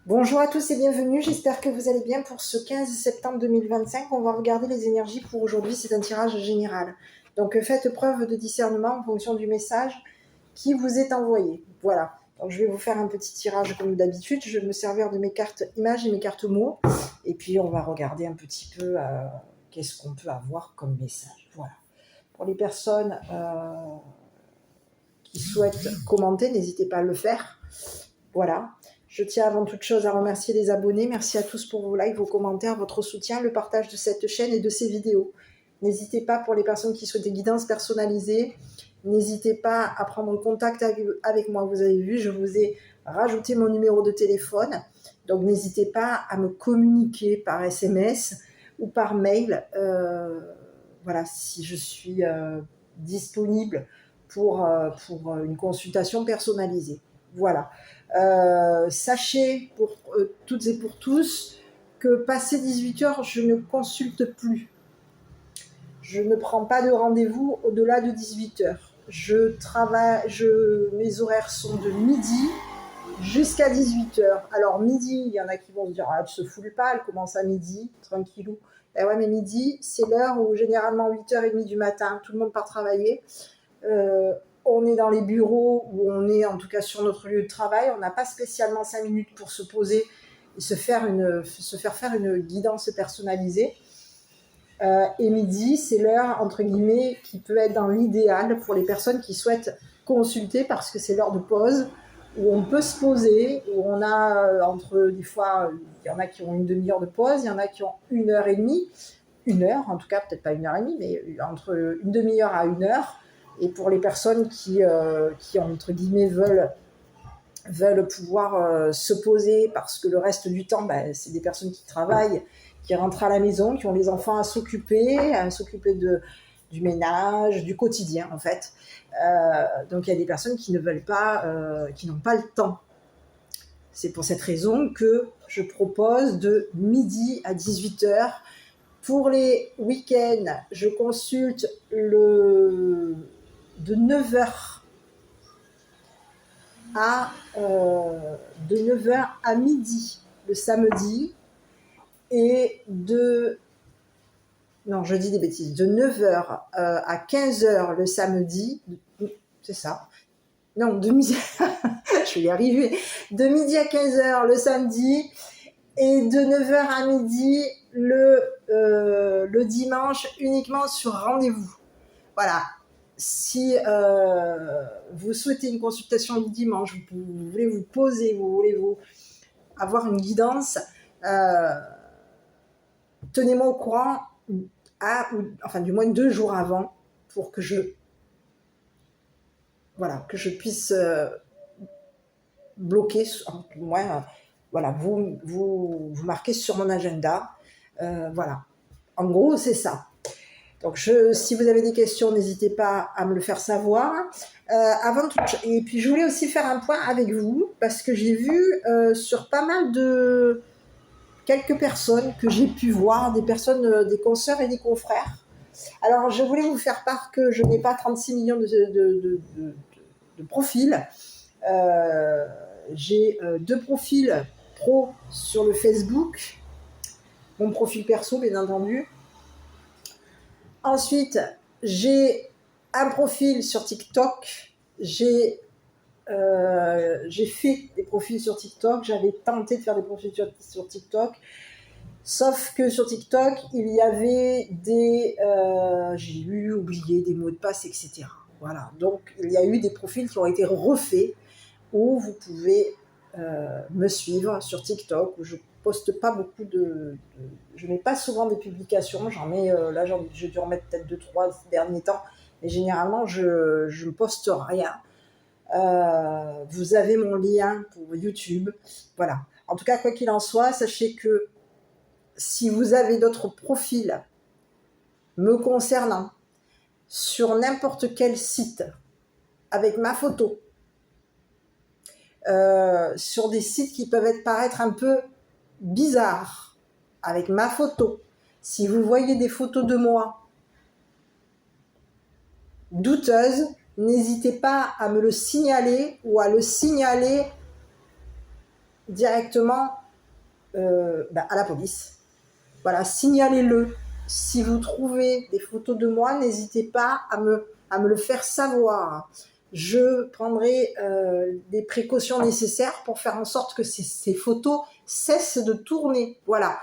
Bonjour à tous et bienvenue, j'espère que vous allez bien pour ce 15 septembre 2025. On va regarder les énergies pour aujourd'hui, c'est un tirage général. Donc faites preuve de discernement en fonction du message qui vous est envoyé. Voilà, donc je vais vous faire un petit tirage comme d'habitude, je vais me servir de mes cartes images et mes cartes mots. Et puis on va regarder un petit peu qu'est-ce qu'on peut avoir comme message. Voilà. Pour les personnes qui souhaitent commenter, n'hésitez pas à le faire. Voilà. Je tiens avant toute chose à remercier les abonnés. Merci à tous pour vos likes, vos commentaires, votre soutien, le partage de cette chaîne et de ces vidéos. N'hésitez pas pour les personnes qui souhaitent des guidances personnalisées. N'hésitez pas à prendre contact avec moi. Vous avez vu, je vous ai rajouté mon numéro de téléphone. Donc n'hésitez pas à me communiquer par SMS ou par mail. Voilà, si je suis disponible pour une consultation personnalisée. Voilà. Sachez pour toutes et pour tous que passé 18h, je ne consulte plus. Je ne prends pas de rendez-vous au-delà de 18h. Mes horaires sont de midi jusqu'à 18h. Alors midi, il y en a qui vont se dire « Ah, elle se foule pas, elle commence à midi, tranquillou ». Eh ouais, mais midi, c'est l'heure où généralement 8h30 du matin, tout le monde part travailler. On est dans les bureaux ou on est en tout cas sur notre lieu de travail, on n'a pas spécialement 5 minutes pour se poser et se faire faire une guidance personnalisée. Et midi, c'est l'heure, entre guillemets, qui peut être dans l'idéal pour les personnes qui souhaitent consulter parce que c'est l'heure de pause où on peut se poser, où on a des fois, il y en a qui ont une demi-heure de pause, il y en a qui ont 1h30, 1 heure en tout cas, peut-être pas 1h30, mais entre une demi-heure à 1 heure. Et pour les personnes qui entre guillemets, veulent pouvoir se poser parce que le reste du temps, c'est des personnes qui travaillent, qui rentrent à la maison, qui ont les enfants à s'occuper du ménage, du quotidien en fait. Donc il y a des personnes qui ne veulent pas, qui n'ont pas le temps. C'est pour cette raison que je propose de midi à 18h. Pour les week-ends, je consulte de 9h à midi le samedi et je dis des bêtises, de 9h à 15h le samedi, c'est ça. Non, de midi, je vais y arriver. De midi à 15h le samedi et de 9h à midi le dimanche uniquement sur rendez-vous. Voilà. Si vous souhaitez une consultation le dimanche, vous voulez vous poser, vous voulez avoir une guidance, tenez-moi au courant du moins 2 jours avant pour que je puisse bloquer, du moins, vous marquez sur mon agenda. Voilà. En gros, c'est ça. Donc, si vous avez des questions, n'hésitez pas à me le faire savoir. Et puis, je voulais aussi faire un point avec vous parce que j'ai vu sur pas mal de quelques personnes que j'ai pu voir, des personnes, des consoeurs et des confrères. Alors, je voulais vous faire part que je n'ai pas 36 millions de profils. J'ai 2 profils pro sur le Facebook, mon profil perso, bien entendu. Ensuite, j'ai un profil sur TikTok. J'ai fait des profils sur TikTok. J'avais tenté de faire des profils sur TikTok. Sauf que sur TikTok, il y avait j'ai oublié des mots de passe, etc. Voilà. Donc, il y a eu des profils qui ont été refaits où vous pouvez me suivre sur TikTok où je poste pas beaucoup je mets pas souvent des publications, j'en mets là j'ai dû en mettre peut-être 2-3 ces derniers temps, mais généralement je ne poste rien. Vous avez mon lien pour YouTube, voilà. En tout cas, quoi qu'il en soit, sachez que si vous avez d'autres profils me concernant sur n'importe quel site avec ma photo, sur des sites qui peuvent paraître un peu bizarres, avec ma photo, si vous voyez des photos de moi douteuses, n'hésitez pas à me le signaler ou à le signaler directement à la police. Voilà, signalez-le. Si vous trouvez des photos de moi, n'hésitez pas à me le faire savoir. Je prendrai des précautions nécessaires pour faire en sorte que ces photos cessent de tourner. Voilà.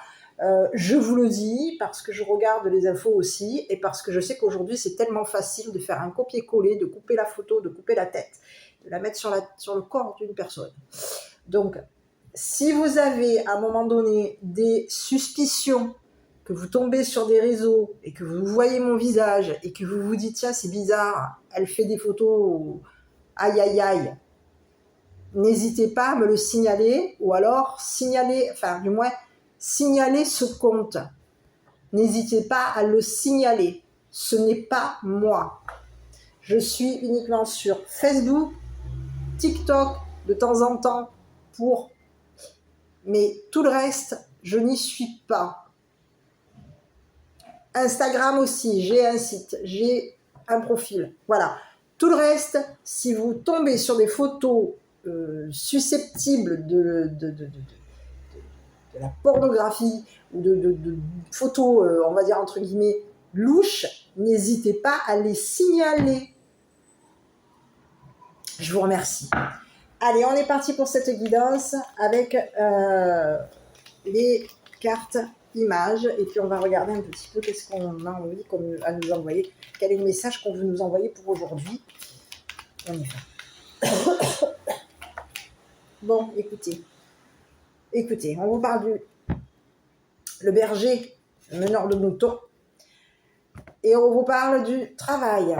Je vous le dis parce que je regarde les infos aussi et parce que je sais qu'aujourd'hui c'est tellement facile de faire un copier-coller, de couper la photo, de couper la tête, de la mettre sur le corps d'une personne. Donc, si vous avez à un moment donné des suspicions, que vous tombez sur des réseaux et que vous voyez mon visage et que vous vous dites tiens c'est bizarre, elle fait des photos, aïe aïe aïe, n'hésitez pas à me le signaler ou alors signaler ce compte. N'hésitez pas à le signaler. Ce n'est pas moi. Je suis uniquement sur Facebook, TikTok de temps en temps mais tout le reste, je n'y suis pas. Instagram aussi, j'ai un site, j'ai un profil. Voilà. Tout le reste, si vous tombez sur des photos susceptibles de la pornographie ou de photos, on va dire entre guillemets, louches, n'hésitez pas à les signaler. Je vous remercie. Allez, on est parti pour cette guidance avec les cartes images et puis on va regarder un petit peu qu'est-ce qu'on a envie à nous envoyer, quel est le message qu'on veut nous envoyer pour aujourd'hui. On y va. Bon, écoutez, on vous parle le berger, le meneur de moutons, et on vous parle du travail.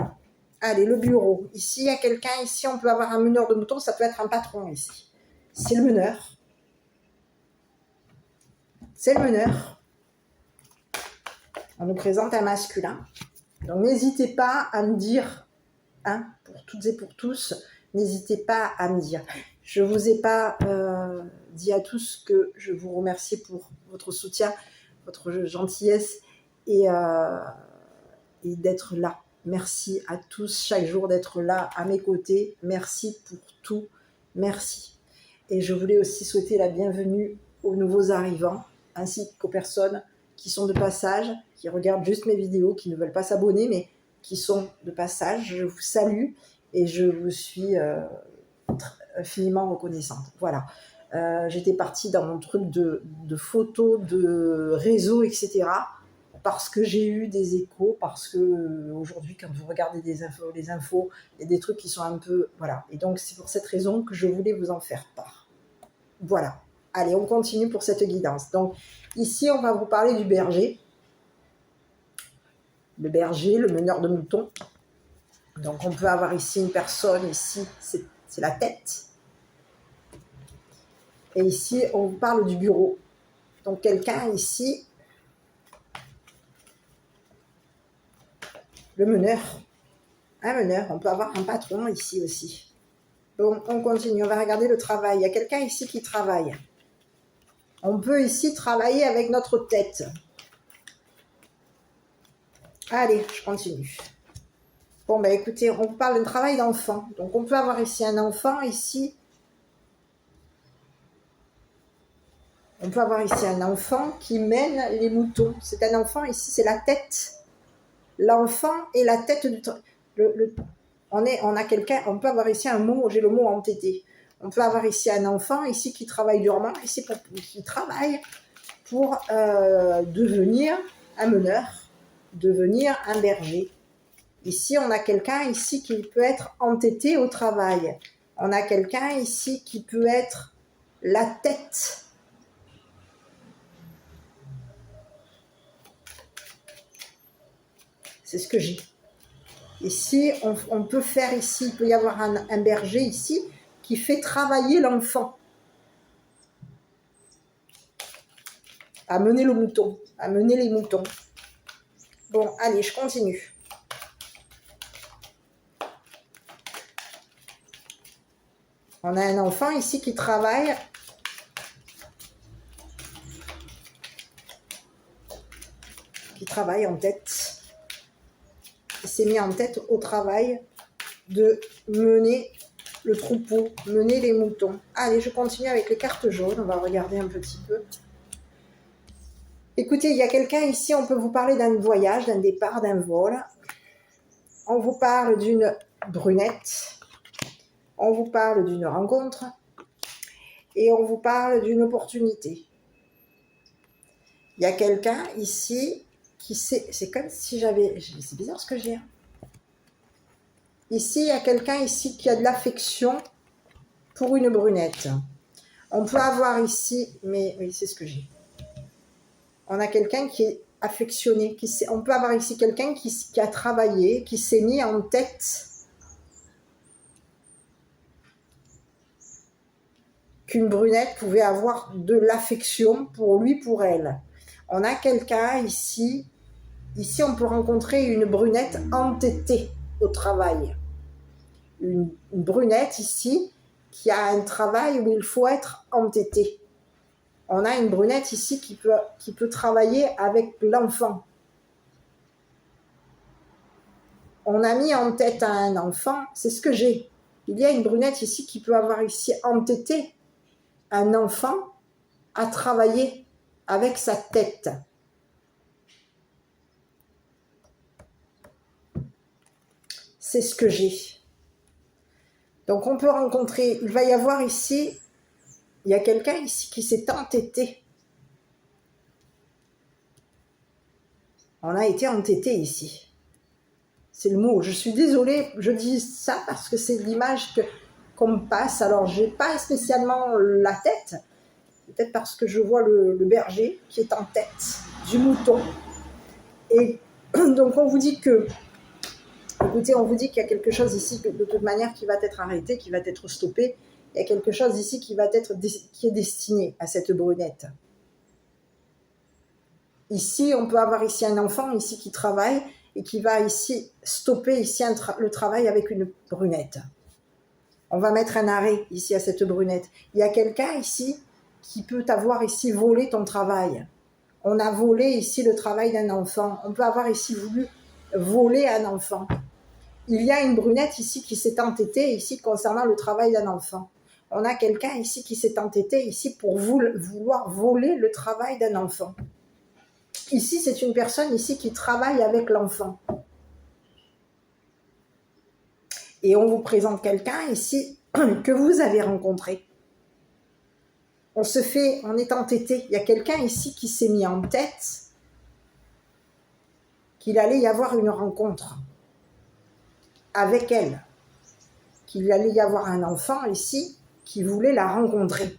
Allez, le bureau. Ici, il y a quelqu'un, ici, on peut avoir un meneur de moutons, ça peut être un patron ici. C'est le meneur. C'est le meneur. On nous présente un masculin. Donc, n'hésitez pas à me dire, pour toutes et pour tous, n'hésitez pas à me dire. Je ne vous ai pas dit à tous que je vous remercie pour votre soutien, votre gentillesse et d'être là. Merci à tous chaque jour d'être là à mes côtés. Merci pour tout. Merci. Et je voulais aussi souhaiter la bienvenue aux nouveaux arrivants ainsi qu'aux personnes qui sont de passage, qui regardent juste mes vidéos, qui ne veulent pas s'abonner, mais qui sont de passage. Je vous salue et je vous suis infiniment reconnaissante. Voilà. J'étais partie dans mon truc de photos, de réseaux, etc. Parce que j'ai eu des échos, parce que aujourd'hui, quand vous regardez les infos, il y a des trucs qui sont un peu... Voilà. Et donc, c'est pour cette raison que je voulais vous en faire part. Voilà. Allez, on continue pour cette guidance. Donc, ici, on va vous parler du berger. Le berger, le meneur de moutons. Donc, on peut avoir ici une personne, ici, c'est la tête. Et ici, on vous parle du bureau. Donc, quelqu'un ici, le meneur. Un meneur, on peut avoir un patron ici aussi. Bon, on continue, on va regarder le travail. Il y a quelqu'un ici qui travaille. On peut ici travailler avec notre tête. Allez, je continue. Bon, ben écoutez, on parle d'un travail d'enfant. Donc, on peut avoir ici un enfant, ici. On peut avoir ici un enfant qui mène les moutons. C'est un enfant, ici, c'est la tête. L'enfant et la tête du... On a quelqu'un, on peut avoir ici un mot, j'ai le mot entêté. On peut avoir ici un enfant, ici, qui travaille durement, ici, qui travaille pour devenir un meneur, devenir un berger. Ici, on a quelqu'un ici qui peut être entêté au travail. On a quelqu'un ici qui peut être la tête. C'est ce que j'ai. Ici, on peut faire ici, il peut y avoir un berger ici qui fait travailler l'enfant. À mener le mouton, à mener les moutons. Bon, allez, je continue. On a un enfant ici qui travaille. Qui travaille en tête. Il s'est mis en tête au travail de mener le troupeau, mener les moutons. Allez, je continue avec les cartes jaunes, on va regarder un petit peu. Écoutez, il y a quelqu'un ici, on peut vous parler d'un voyage, d'un départ, d'un vol. On vous parle d'une brunette, on vous parle d'une rencontre et on vous parle d'une opportunité. Il y a quelqu'un ici qui sait, c'est comme si j'avais, c'est bizarre ce que j'ai. Ici, il y a quelqu'un ici qui a de l'affection pour une brunette. On peut avoir ici, mais oui, c'est ce que j'ai. On a quelqu'un qui est affectionné. On peut avoir ici quelqu'un qui a travaillé, qui s'est mis en tête qu'une brunette pouvait avoir de l'affection pour lui, pour elle. On a quelqu'un ici on peut rencontrer une brunette entêtée au travail. Une brunette ici qui a un travail où il faut être entêté. On a une brunette ici qui peut travailler avec l'enfant. On a mis en tête à un enfant, c'est ce que j'ai. Il y a une brunette ici qui peut avoir ici entêté un enfant à travailler avec sa tête. C'est ce que j'ai. Donc on peut rencontrer, il va y avoir ici, il y a quelqu'un ici qui s'est entêté. On a été entêté ici. C'est le mot. Je suis désolée, je dis ça parce que c'est l'image qu'on me passe. Alors, je n'ai pas spécialement la tête, peut-être parce que je vois le berger qui est en tête du mouton. Et donc, on vous dit que, écoutez, on vous dit qu'il y a quelque chose ici, de toute manière, qui va être arrêté, qui va être stoppé. Il y a quelque chose ici qui est destiné à cette brunette. Ici, on peut avoir ici un enfant ici qui travaille et qui va ici stopper ici le travail avec une brunette. On va mettre un arrêt ici à cette brunette. Il y a quelqu'un ici qui peut avoir ici volé ton travail. On a volé ici le travail d'un enfant. On peut avoir ici voulu voler un enfant. Il y a une brunette ici qui s'est entêtée ici concernant le travail d'un enfant. On a quelqu'un ici qui s'est entêté ici pour vouloir voler le travail d'un enfant. Ici, c'est une personne ici qui travaille avec l'enfant. Et on vous présente quelqu'un ici que vous avez rencontré. On est entêté. Il y a quelqu'un ici qui s'est mis en tête qu'il allait y avoir une rencontre avec elle. Qu'il allait y avoir un enfant ici qui voulait la rencontrer.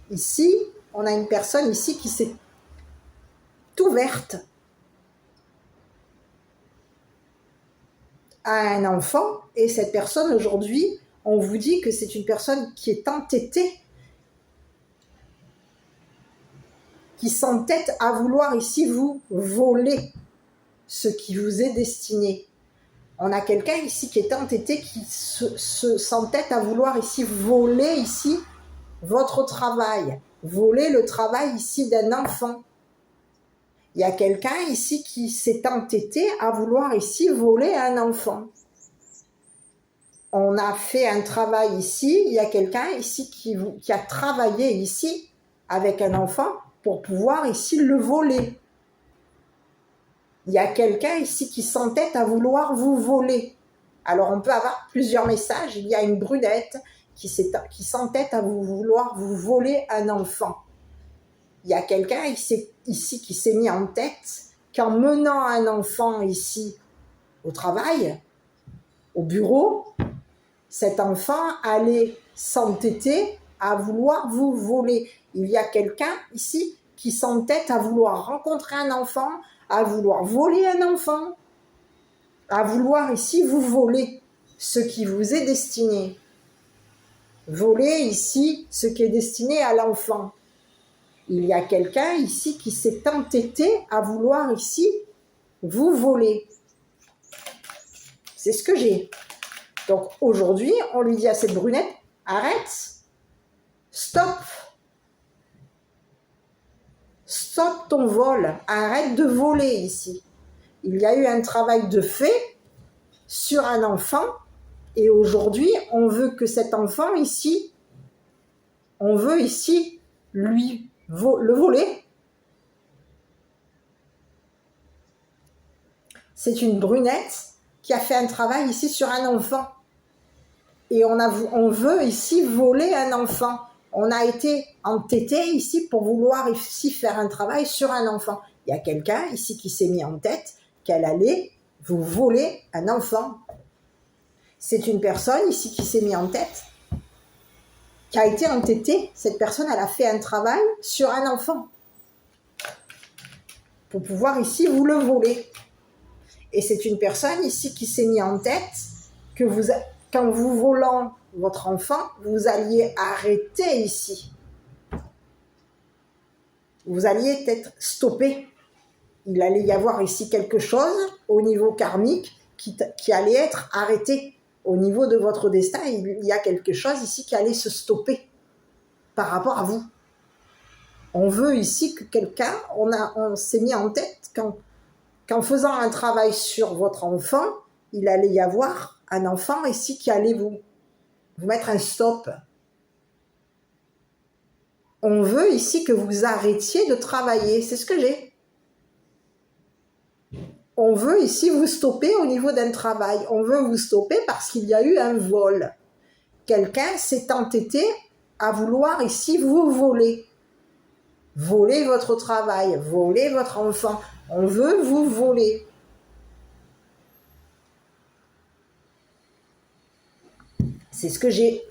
Ici, on a une personne ici qui s'est ouverte à un enfant, et cette personne aujourd'hui, on vous dit que c'est une personne qui est entêtée, qui s'entête à vouloir ici vous voler ce qui vous est destiné. On a quelqu'un ici qui est entêté, qui s'entête à vouloir ici voler ici votre travail, voler le travail ici d'un enfant. Il y a quelqu'un ici qui s'est entêté à vouloir ici voler un enfant. On a fait un travail ici, il y a quelqu'un ici qui a travaillé ici avec un enfant pour pouvoir ici le voler. Il y a quelqu'un ici qui s'entête à vouloir vous voler. Alors on peut avoir plusieurs messages. Il y a une brunette qui s'entête à vouloir vous voler un enfant. Il y a quelqu'un ici qui s'est mis en tête qu'en menant un enfant ici au travail, au bureau, cet enfant allait s'entêter à vouloir vous voler. Il y a quelqu'un ici qui s'entête à vouloir rencontrer un enfant, à vouloir voler un enfant, à vouloir ici vous voler ce qui vous est destiné. Voler ici ce qui est destiné à l'enfant. Il y a quelqu'un ici qui s'est entêté à vouloir ici vous voler. C'est ce que j'ai. Donc aujourd'hui, on lui dit à cette brunette, arrête, stop. Stop ton vol, arrête de voler ici. Il y a eu un travail de fait sur un enfant Et aujourd'hui, on veut que cet enfant ici, on veut ici lui le voler. C'est une brunette qui a fait un travail ici sur un enfant. Et on veut ici voler un enfant. On a été entêté ici pour vouloir ici faire un travail sur un enfant. Il y a quelqu'un ici qui s'est mis en tête qu'elle allait vous voler un enfant. C'est une personne ici qui s'est mis en tête, qui a été entêtée. Cette personne, elle a fait un travail sur un enfant pour pouvoir ici vous le voler. Et c'est une personne ici qui s'est mis en tête que quand vous volant votre enfant, vous alliez arrêter ici. Vous alliez être stoppé. Il allait y avoir ici quelque chose au niveau karmique qui allait être arrêté. Au niveau de votre destin, il y a quelque chose ici qui allait se stopper par rapport à vous. On veut ici que quelqu'un, on s'est mis en tête qu'en faisant un travail sur votre enfant, il allait y avoir un enfant ici qui allait vous mettre un stop. On veut ici que vous arrêtiez de travailler, c'est ce que j'ai. On veut ici vous stopper au niveau d'un travail. On veut vous stopper parce qu'il y a eu un vol. Quelqu'un s'est entêté à vouloir ici vous voler. Voler votre travail, voler votre enfant. On veut vous voler. C'est ce que j'ai.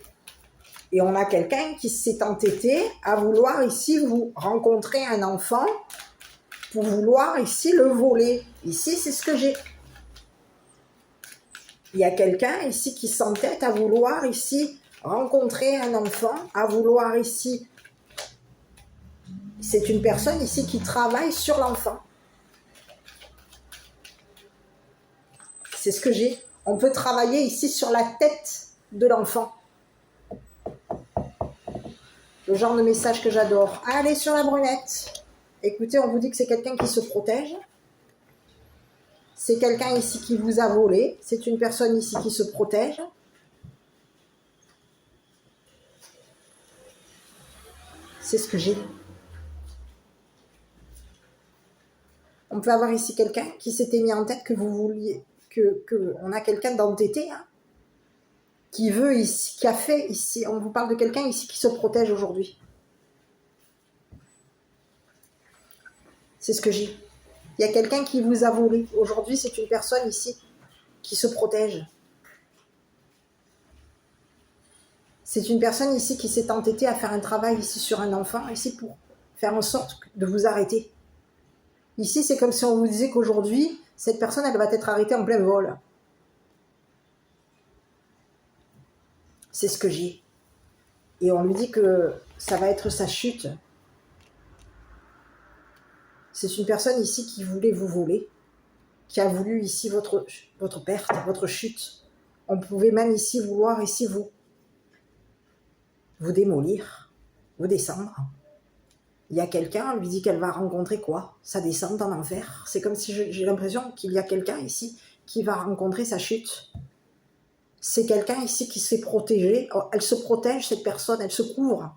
Et on a quelqu'un qui s'est entêté à vouloir ici vous rencontrer un enfant pour vouloir ici le voler. Ici, c'est ce que j'ai. Il y a quelqu'un ici qui s'entête à vouloir ici rencontrer un enfant, à vouloir ici... C'est une personne ici qui travaille sur l'enfant. C'est ce que j'ai. On peut travailler ici sur la tête de l'enfant. Le genre de message que j'adore. Allez sur la brunette. Écoutez, on vous dit que c'est quelqu'un qui se protège. C'est quelqu'un ici qui vous a volé. C'est une personne ici qui se protège. C'est ce que j'ai. On peut avoir ici quelqu'un qui s'était mis en tête que vous vouliez, on a quelqu'un d'entêté, hein, qui veut ici, qui a fait ici, on vous parle de quelqu'un ici qui se protège aujourd'hui. C'est ce que j'ai. Il y a quelqu'un qui vous a volé. Aujourd'hui, c'est une personne ici qui se protège. C'est une personne ici qui s'est entêtée à faire un travail ici sur un enfant, ici pour faire en sorte de vous arrêter. Ici, c'est comme si on vous disait qu'aujourd'hui, cette personne, elle va être arrêtée en plein vol. C'est ce que j'ai. Et on lui dit que ça va être sa chute. C'est une personne ici qui voulait vous voler, qui a voulu ici votre perte, votre chute. On pouvait même ici vouloir ici vous démolir, vous descendre. Il y a quelqu'un, on lui dit qu'elle va rencontrer quoi? Sa descente en enfer. C'est comme si j'ai l'impression qu'il y a quelqu'un ici qui va rencontrer sa chute. C'est quelqu'un ici qui s'est protégé. Elle se protège, cette personne, elle se couvre.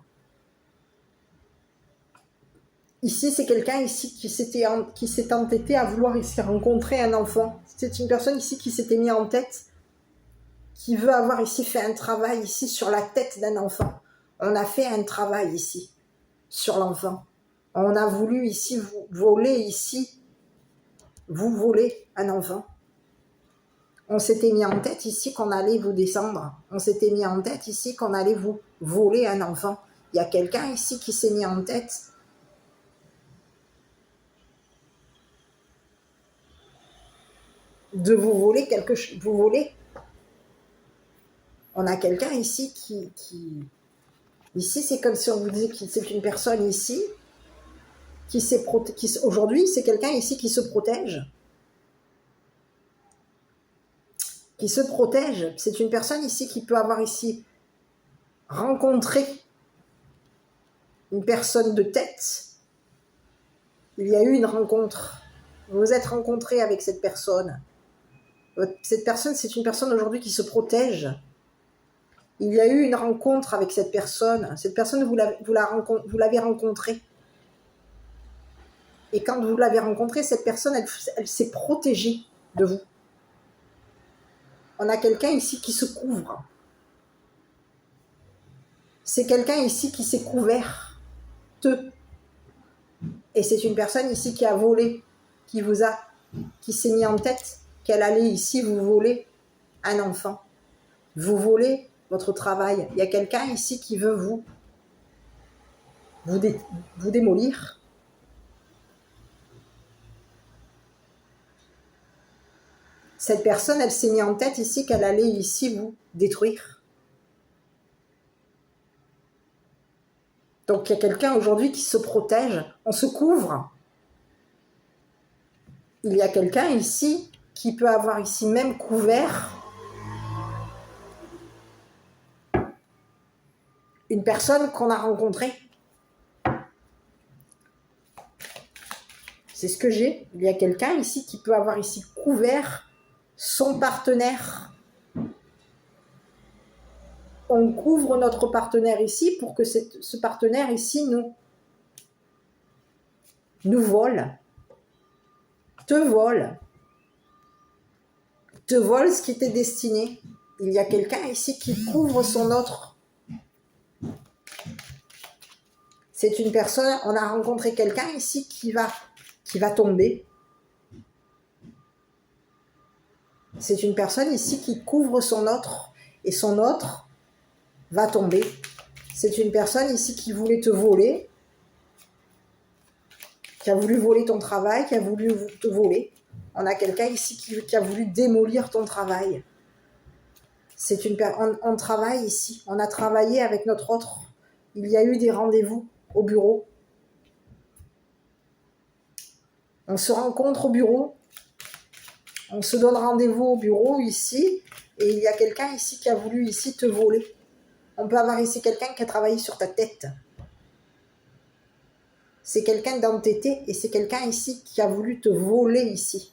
Ici, c'est quelqu'un ici qui s'est entêté à vouloir ici rencontrer un enfant. C'est une personne ici qui s'était mis en tête, qui veut avoir ici fait un travail ici sur la tête d'un enfant. On a fait un travail ici sur l'enfant. On a voulu ici vous voler un enfant. On s'était mis en tête ici qu'on allait vous descendre. On s'était mis en tête ici qu'on allait vous voler un enfant. Il y a quelqu'un ici qui s'est mis en tête de vous voler quelque chose. Vous voler. On a quelqu'un ici qui... Ici, c'est comme si on vous disait que c'est une personne ici aujourd'hui, c'est quelqu'un ici qui se protège. Qui se protège. C'est une personne ici qui peut avoir ici rencontré une personne de tête. Il y a eu une rencontre. Vous vous êtes rencontré avec cette personne. Cette personne, c'est une personne aujourd'hui qui se protège. Il y a eu une rencontre avec cette personne. Cette personne, vous l'avez rencontrée. Et quand vous l'avez rencontrée, cette personne, elle s'est protégée de vous. On a quelqu'un ici qui se couvre. C'est quelqu'un ici qui s'est couvert. Et c'est une personne ici qui a volé, qui s'est mis en tête qu'elle allait ici vous voler un enfant. Vous volez votre travail. Il y a quelqu'un ici qui veut vous démolir. Cette personne, elle s'est mis en tête ici qu'elle allait ici vous détruire. Donc il y a quelqu'un aujourd'hui qui se protège, on se couvre. Il y a quelqu'un ici qui peut avoir ici même couvert une personne qu'on a rencontrée. C'est ce que j'ai. Il y a quelqu'un ici qui peut avoir ici couvert son partenaire. On couvre notre partenaire ici pour que ce partenaire ici nous vole. Te vole ce qui t'est destiné. Il y a quelqu'un ici qui couvre son autre. C'est une personne, on a rencontré quelqu'un ici qui va tomber. C'est une personne ici qui couvre son autre et son autre va tomber. C'est une personne ici qui voulait te voler, qui a voulu voler ton travail, qui a voulu te voler. On a quelqu'un ici qui a voulu démolir ton travail. On travaille ici, on a travaillé avec notre autre. Il y a eu des rendez-vous au bureau. On se rencontre au bureau. On se donne rendez-vous au bureau ici. Et il y a quelqu'un ici qui a voulu ici te voler. On peut avoir ici quelqu'un qui a travaillé sur ta tête. C'est quelqu'un d'entêté et c'est quelqu'un ici qui a voulu te voler ici.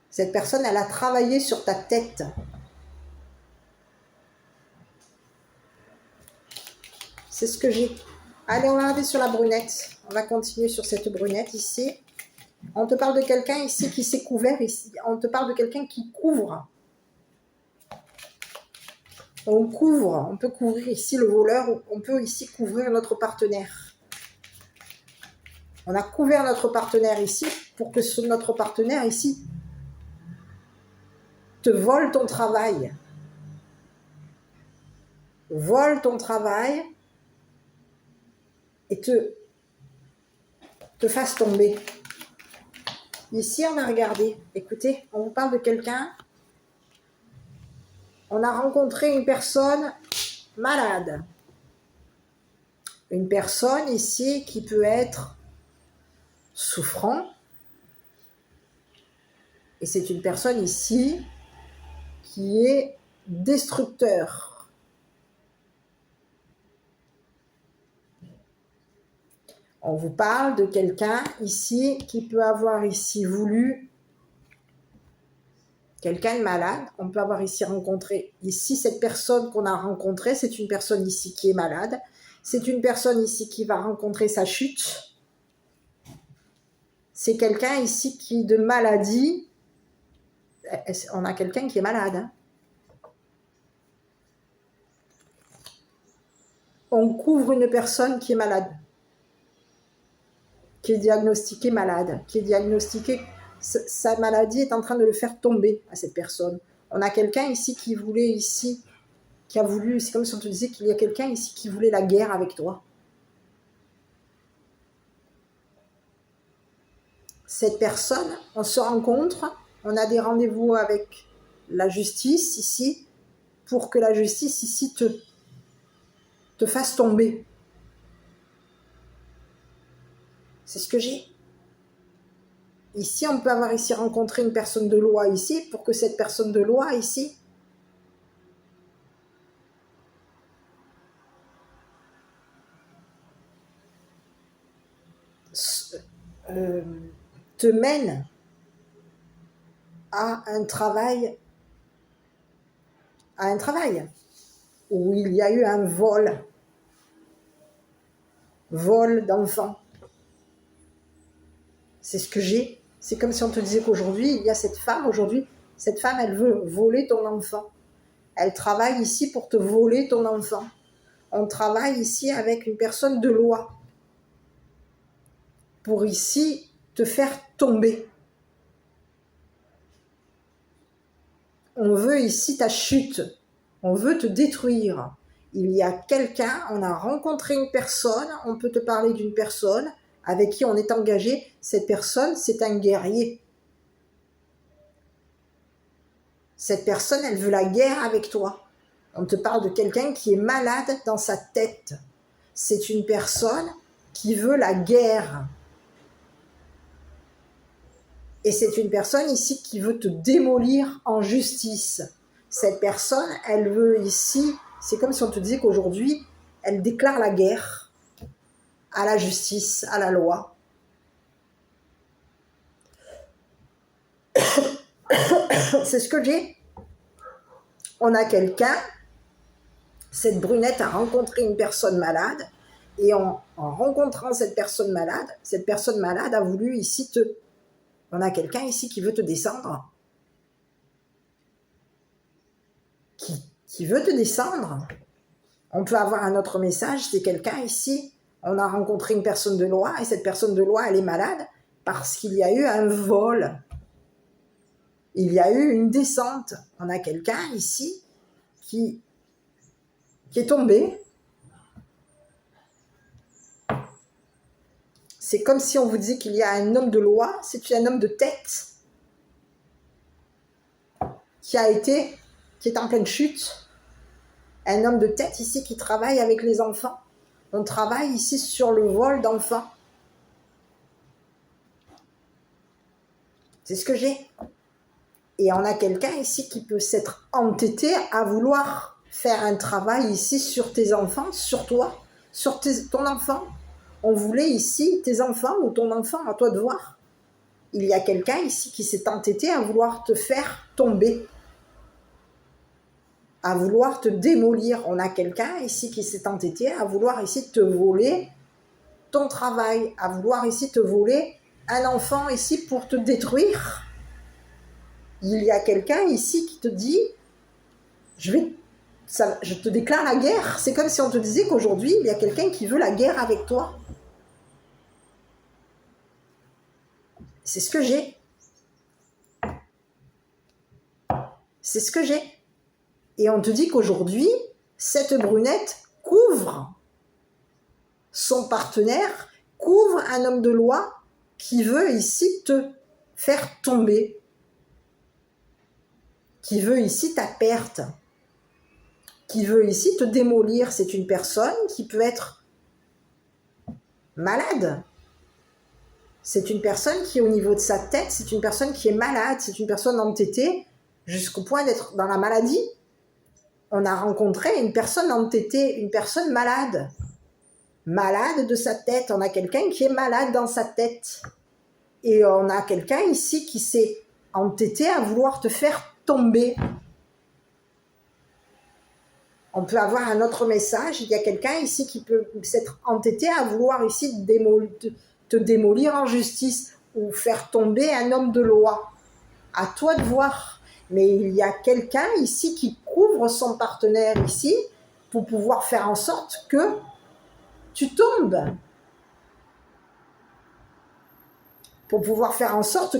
Cette personne, elle a travaillé sur ta tête. C'est ce que j'ai. Allez, on va regarder sur la brunette. On va continuer sur cette brunette ici. On te parle de quelqu'un ici qui s'est couvert ici. On te parle de quelqu'un qui couvre. On couvre. On peut couvrir ici le voleur. On peut ici couvrir notre partenaire. On a couvert notre partenaire ici pour que notre partenaire ici te vole ton travail. Vole ton travail et te fasse tomber. Ici, on a regardé. Écoutez, on vous parle de quelqu'un. On a rencontré une personne malade. Une personne ici qui peut être souffrant. Et c'est une personne ici qui est destructeur. On vous parle de quelqu'un ici qui peut avoir ici voulu, quelqu'un de malade. On peut avoir ici rencontré, ici cette personne qu'on a rencontrée, c'est une personne ici qui est malade. C'est une personne ici qui va rencontrer sa chute. C'est quelqu'un ici qui de maladie, on a quelqu'un qui est malade. Hein. On couvre une personne qui est malade. Qui est diagnostiqué malade, qui est diagnostiqué, sa maladie est en train de le faire tomber à cette personne. On a quelqu'un ici qui voulait ici, qui a voulu, c'est comme si on te disait qu'il y a quelqu'un ici qui voulait la guerre avec toi. Cette personne, on se rencontre, on a des rendez-vous avec la justice ici, pour que la justice ici te fasse tomber. C'est ce que j'ai. Ici, on peut avoir ici rencontré une personne de loi ici, pour que cette personne de loi ici te mène à un travail, où il y a eu un vol d'enfants. C'est ce que j'ai. C'est comme si on te disait qu'aujourd'hui, il y a cette femme, elle veut voler ton enfant. Elle travaille ici pour te voler ton enfant. On travaille ici avec une personne de loi pour ici te faire tomber. On veut ici ta chute. On veut te détruire. Il y a quelqu'un, on a rencontré une personne, on peut te parler d'une personne avec qui on est engagé. Cette personne, c'est un guerrier. Cette personne, elle veut la guerre avec toi. On te parle de quelqu'un qui est malade dans sa tête. C'est une personne qui veut la guerre. Et c'est une personne ici qui veut te démolir en justice. Cette personne, elle veut ici, c'est comme si on te disait qu'aujourd'hui, elle déclare la guerre à la justice, à la loi. C'est ce que j'ai. On a quelqu'un, cette brunette a rencontré une personne malade, et en rencontrant cette personne malade a voulu ici on a quelqu'un ici qui veut te descendre. Qui veut te descendre. On peut avoir un autre message, c'est quelqu'un ici, on a rencontré une personne de loi, et cette personne de loi, elle est malade, parce qu'il y a eu un vol. Il y a eu une descente. On a quelqu'un ici qui est tombé. C'est comme si on vous disait qu'il y a un homme de loi, c'est un homme de tête qui est en pleine chute. Un homme de tête ici qui travaille avec les enfants. On travaille ici sur le vol d'enfants. C'est ce que j'ai. Et on a quelqu'un ici qui peut s'être entêté à vouloir faire un travail ici sur tes enfants, sur toi, sur ton enfant. On voulait ici tes enfants ou ton enfant, à toi de voir. Il y a quelqu'un ici qui s'est entêté à vouloir te faire tomber, à vouloir te démolir. On a quelqu'un ici qui s'est entêté à vouloir ici te voler ton travail, à vouloir ici te voler un enfant ici pour te détruire. Il y a quelqu'un ici qui te dit je te déclare la guerre. C'est comme si on te disait qu'aujourd'hui il y a quelqu'un qui veut la guerre avec toi. C'est ce que j'ai. C'est ce que j'ai. Et on te dit qu'aujourd'hui, cette brunette couvre son partenaire, couvre un homme de loi qui veut ici te faire tomber, qui veut ici ta perte, qui veut ici te démolir. C'est une personne qui peut être malade. C'est une personne qui, au niveau de sa tête, c'est une personne qui est malade, c'est une personne entêtée jusqu'au point d'être dans la maladie. On a rencontré une personne entêtée, une personne malade de sa tête. On a quelqu'un qui est malade dans sa tête. Et on a quelqu'un ici qui s'est entêté à vouloir te faire tomber. On peut avoir un autre message. Il y a quelqu'un ici qui peut s'être entêté à vouloir ici te démolir en justice ou faire tomber un homme de loi. À toi de voir. Mais il y a quelqu'un ici qui couvre son partenaire ici pour pouvoir faire en sorte que tu tombes. Pour pouvoir faire en sorte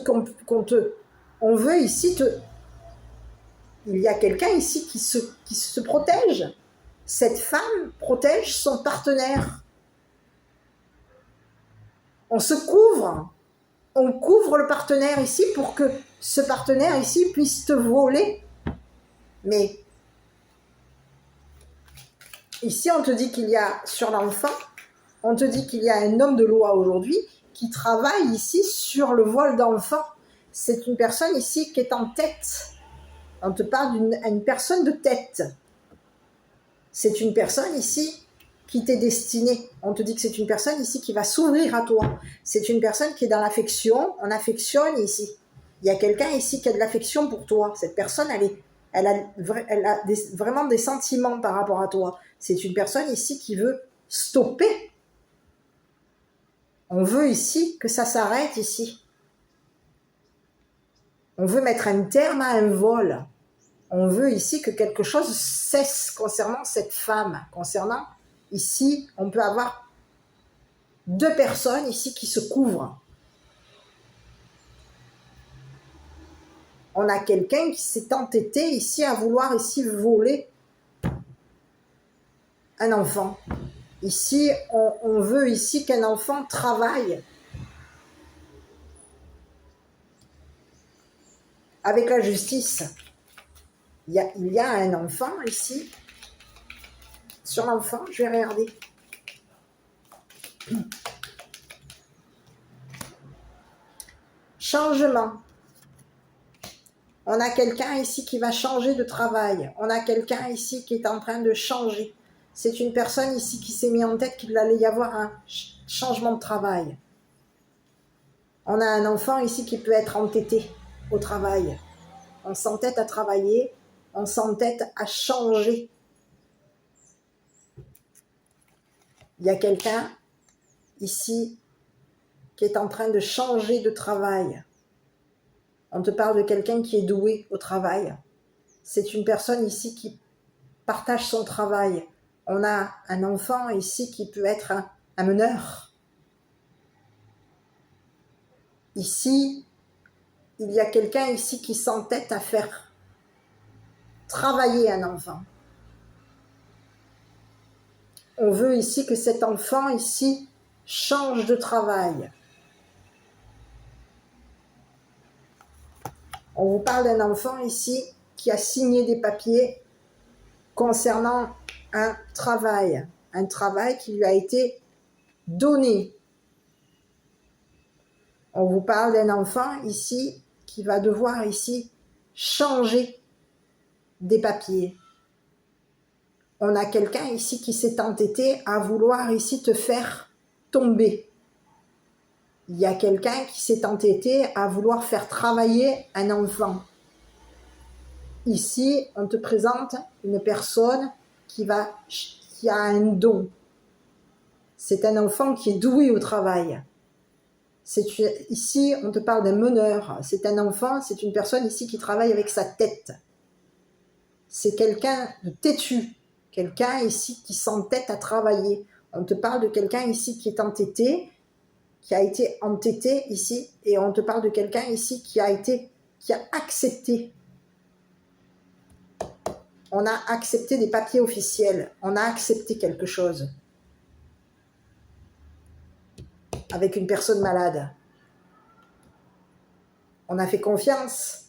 on veut ici te... Il y a quelqu'un ici qui se protège. Cette femme protège son partenaire. On se couvre. On couvre le partenaire ici pour que ce partenaire ici puisse te voler. Mais ici, on te dit qu'il y a, sur l'enfant, on te dit qu'il y a un homme de loi aujourd'hui qui travaille ici sur le vol d'enfant. C'est une personne ici qui est en tête. On te parle d'une personne de tête. C'est une personne ici qui t'est destinée. On te dit que c'est une personne ici qui va s'ouvrir à toi. C'est une personne qui est dans l'affection. On affectionne ici. Il y a quelqu'un ici qui a de l'affection pour toi. Cette personne, elle a vraiment des sentiments par rapport à toi. C'est une personne ici qui veut stopper. On veut ici que ça s'arrête ici. On veut mettre un terme à un vol. On veut ici que quelque chose cesse concernant cette femme. Concernant, ici, on peut avoir 2 personnes ici qui se couvrent. On a quelqu'un qui s'est entêté ici à vouloir ici voler un enfant. Ici, on veut ici qu'un enfant travaille avec la justice. Il y a un enfant ici. Sur l'enfant, je vais regarder. Changement. On a quelqu'un ici qui va changer de travail. On a quelqu'un ici qui est en train de changer. C'est une personne ici qui s'est mis en tête qu'il allait y avoir un changement de travail. On a un enfant ici qui peut être entêté au travail. On s'entête à travailler, on s'entête à changer. Il y a quelqu'un ici qui est en train de changer de travail. On te parle de quelqu'un qui est doué au travail. C'est une personne ici qui partage son travail. On a un enfant ici qui peut être un meneur. Ici, il y a quelqu'un ici qui s'entête à faire travailler un enfant. On veut ici que cet enfant ici change de travail. On vous parle d'un enfant ici qui a signé des papiers concernant un travail qui lui a été donné. On vous parle d'un enfant ici qui va devoir ici changer des papiers. On a quelqu'un ici qui s'est entêté à vouloir ici te faire tomber. Il y a quelqu'un qui s'est entêté à vouloir faire travailler un enfant. Ici, on te présente une personne qui a un don. C'est un enfant qui est doué au travail. Ici, on te parle d'un meneur. C'est un enfant, c'est une personne ici qui travaille avec sa tête. C'est quelqu'un de têtu. Quelqu'un ici qui s'entête à travailler. On te parle de quelqu'un ici qui est entêté, qui a été entêté ici, et on te parle de quelqu'un ici qui a accepté. On a accepté des papiers officiels. On a accepté quelque chose. Avec une personne malade. On a fait confiance.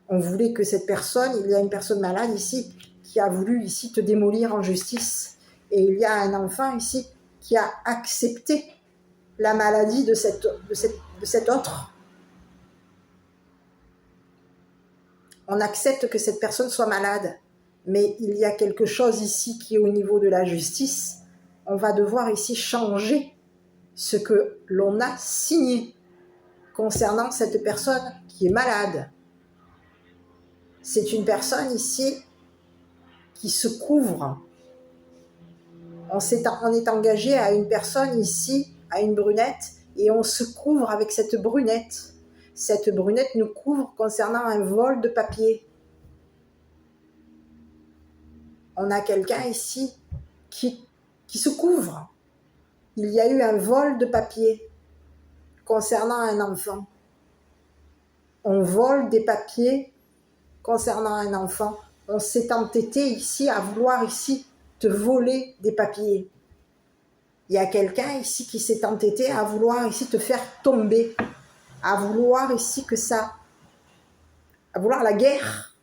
On voulait que cette personne, il y a une personne malade ici, qui a voulu ici te démolir en justice. Et il y a un enfant ici qui a accepté la maladie de cet autre. On accepte que cette personne soit malade. Mais il y a quelque chose ici qui est au niveau de la justice. On va devoir ici changer ce que l'on a signé concernant cette personne qui est malade. C'est une personne ici qui se couvre. On est engagé à une personne ici, à une brunette, et on se couvre avec cette brunette. Cette brunette nous couvre concernant un vol de papier. On a quelqu'un ici qui se couvre. Il y a eu un vol de papier concernant un enfant. On vole des papiers concernant un enfant. On s'est entêté ici à vouloir ici te voler des papiers. Il y a quelqu'un ici qui s'est entêté à vouloir ici te faire tomber, à vouloir ici à vouloir la guerre.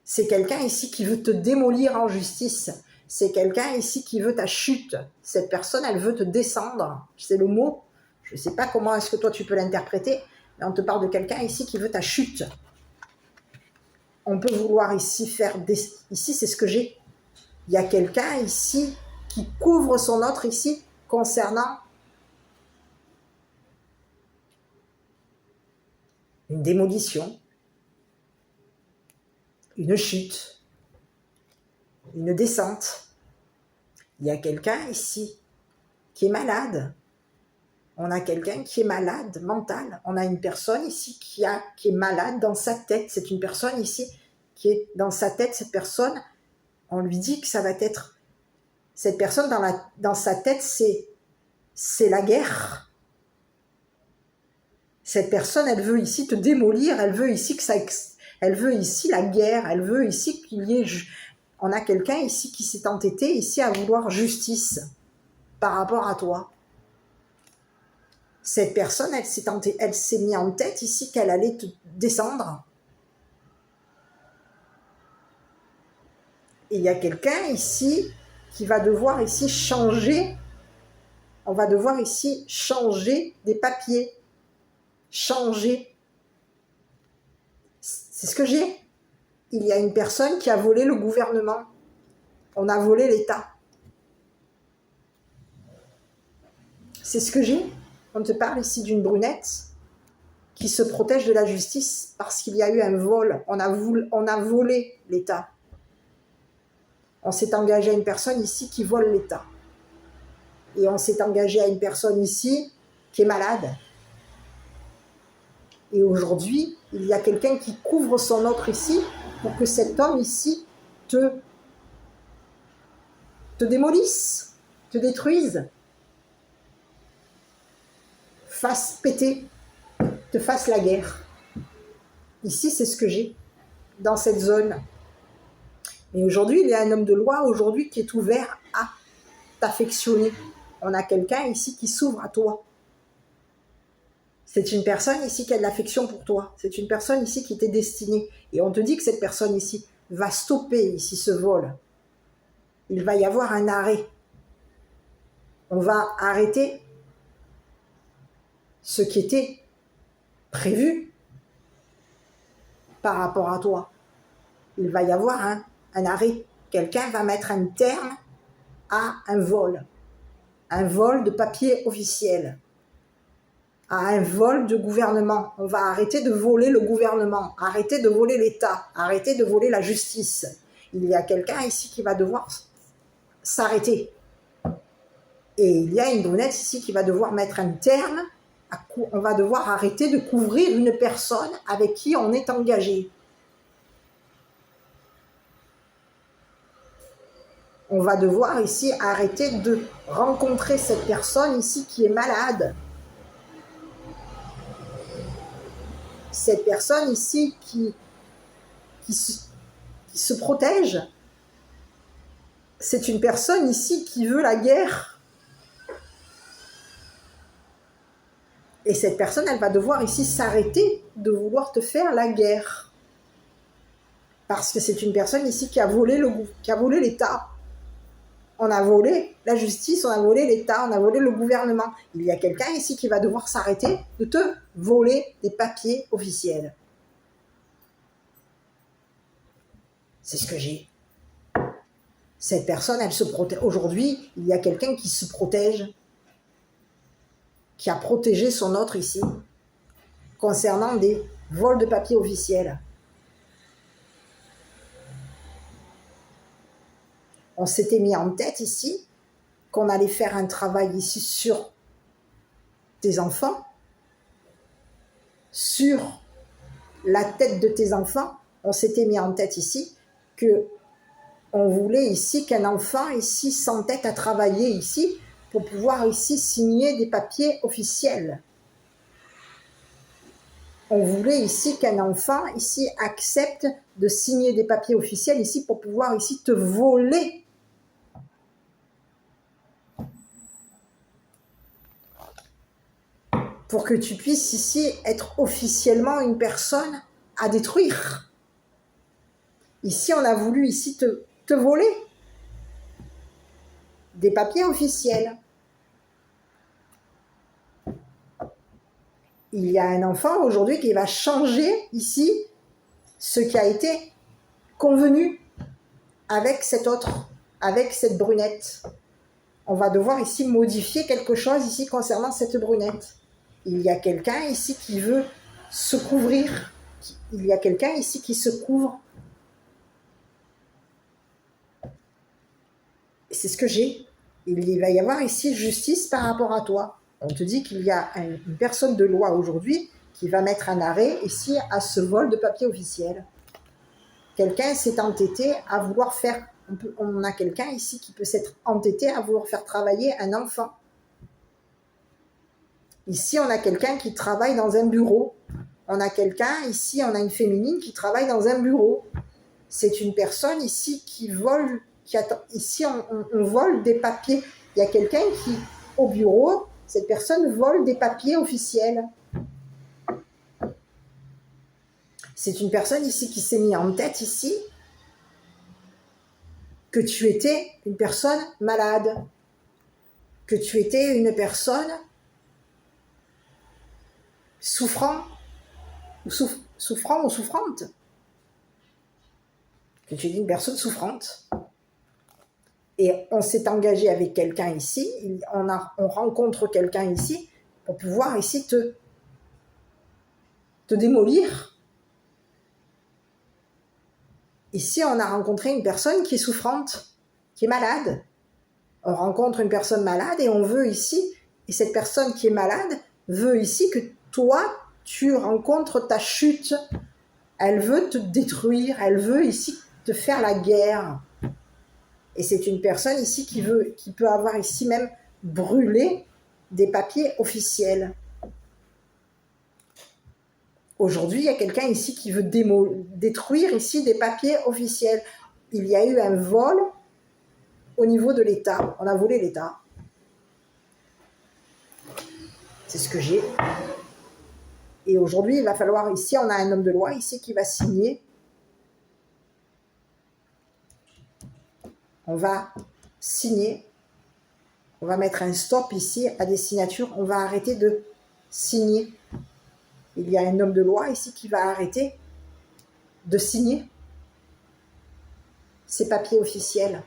C'est quelqu'un ici qui veut te démolir en justice. C'est quelqu'un ici qui veut ta chute. Cette personne, elle veut te descendre. C'est le mot. Je ne sais pas comment est-ce que toi tu peux l'interpréter, mais on te parle de quelqu'un ici qui veut ta chute. On peut vouloir ici Ici, c'est ce que j'ai. Il y a quelqu'un ici qui couvre son autre ici concernant une démolition, une chute, une descente. Il y a quelqu'un ici qui est malade. On a quelqu'un qui est malade mental. On a une personne ici qui est malade dans sa tête. C'est une personne ici qui est dans sa tête. Cette personne, on lui dit que ça va être... Cette personne dans sa tête, c'est la guerre. Cette personne, elle veut ici te démolir. Elle veut ici elle veut ici la guerre. Elle veut ici qu'il y ait... On a quelqu'un ici qui s'est entêté ici à vouloir justice par rapport à toi. Cette personne, elle s'est mis en tête ici qu'elle allait te descendre. Et il y a quelqu'un ici qui va devoir ici changer. On va devoir ici changer des papiers. Changer. C'est ce que j'ai. Il y a une personne qui a volé le gouvernement. On a volé l'État. C'est ce que j'ai. On te parle ici d'une brunette qui se protège de la justice parce qu'il y a eu un vol. On a volé l'État. On s'est engagé à une personne ici qui vole l'État. Et on s'est engagé à une personne ici qui est malade. Et aujourd'hui, il y a quelqu'un qui couvre son autre ici pour que cet homme ici te démolisse, te détruise, fasse péter, te fasse la guerre. Ici, c'est ce que j'ai dans cette zone. Et aujourd'hui, il y a un homme de loi aujourd'hui qui est ouvert à t'affectionner. On a quelqu'un ici qui s'ouvre à toi. C'est une personne ici qui a de l'affection pour toi. C'est une personne ici qui t'est destinée. Et on te dit que cette personne ici va stopper ici ce vol. Il va y avoir un arrêt. On va arrêter ce qui était prévu par rapport à toi. Il va y avoir un arrêt. Quelqu'un va mettre un terme à un vol de papier officiel, à un vol de gouvernement. On va arrêter de voler le gouvernement, arrêter de voler l'État, arrêter de voler la justice. Il y a quelqu'un ici qui va devoir s'arrêter. Et il y a une brunette ici qui va devoir mettre un terme. On va devoir arrêter de couvrir une personne avec qui on est engagé. On va devoir ici arrêter de rencontrer cette personne ici qui est malade. Cette personne ici qui se protège. C'est une personne ici qui veut la guerre. Et cette personne, elle va devoir ici s'arrêter de vouloir te faire la guerre. Parce que c'est une personne ici qui a volé l'État. On a volé la justice, on a volé l'État, on a volé le gouvernement. Il y a quelqu'un ici qui va devoir s'arrêter de te voler des papiers officiels. C'est ce que j'ai. Cette personne, elle se protège. Aujourd'hui, il y a quelqu'un qui se protège, qui a protégé son autre ici, concernant des vols de papiers officiels. On s'était mis en tête ici qu'on allait faire un travail ici sur tes enfants, sur la tête de tes enfants. On s'était mis en tête ici que on voulait ici qu'un enfant ici s'entête à travailler ici pour pouvoir ici signer des papiers officiels. On voulait ici qu'un enfant ici accepte de signer des papiers officiels ici pour pouvoir ici te voler. Pour que tu puisses ici être officiellement une personne à détruire. Ici, on a voulu ici te voler des papiers officiels. Il y a un enfant aujourd'hui qui va changer ici ce qui a été convenu avec cet autre, avec cette brunette. On va devoir ici modifier quelque chose ici concernant cette brunette. Il y a quelqu'un ici qui veut se couvrir. Il y a quelqu'un ici qui se couvre. C'est ce que j'ai. Il va y avoir ici justice par rapport à toi. On te dit qu'il y a une personne de loi aujourd'hui qui va mettre un arrêt ici à ce vol de papier officiel. Quelqu'un s'est entêté à vouloir faire... On a quelqu'un ici qui peut s'être entêté à vouloir faire travailler un enfant. Ici, on a quelqu'un qui travaille dans un bureau. On a quelqu'un, ici, on a une féminine qui travaille dans un bureau. C'est une personne ici qui vole, ici, on vole des papiers. Il y a quelqu'un qui, au bureau, cette personne vole des papiers officiels. C'est une personne ici qui s'est mis en tête ici que tu étais une personne malade, que tu étais une personne souffrant ou souffrante, que tu es une personne souffrante. Et on s'est engagé avec quelqu'un ici, on rencontre quelqu'un ici pour pouvoir ici te démolir. Ici, on a rencontré une personne qui est souffrante, qui est malade. On rencontre une personne malade et on veut ici, et cette personne qui est malade veut ici que toi, tu rencontres ta chute. Elle veut te détruire, elle veut ici te faire la guerre. Et c'est une personne ici qui peut avoir ici même brûlé des papiers officiels. Aujourd'hui, il y a quelqu'un ici qui veut détruire ici des papiers officiels. Il y a eu un vol au niveau de l'État. On a volé l'État. C'est ce que j'ai. Et aujourd'hui, il va falloir, ici, on a un homme de loi ici qui va signer. On va signer. On va mettre un stop ici à des signatures. On va arrêter de signer. Il y a un homme de loi ici qui va arrêter de signer ces papiers officiels.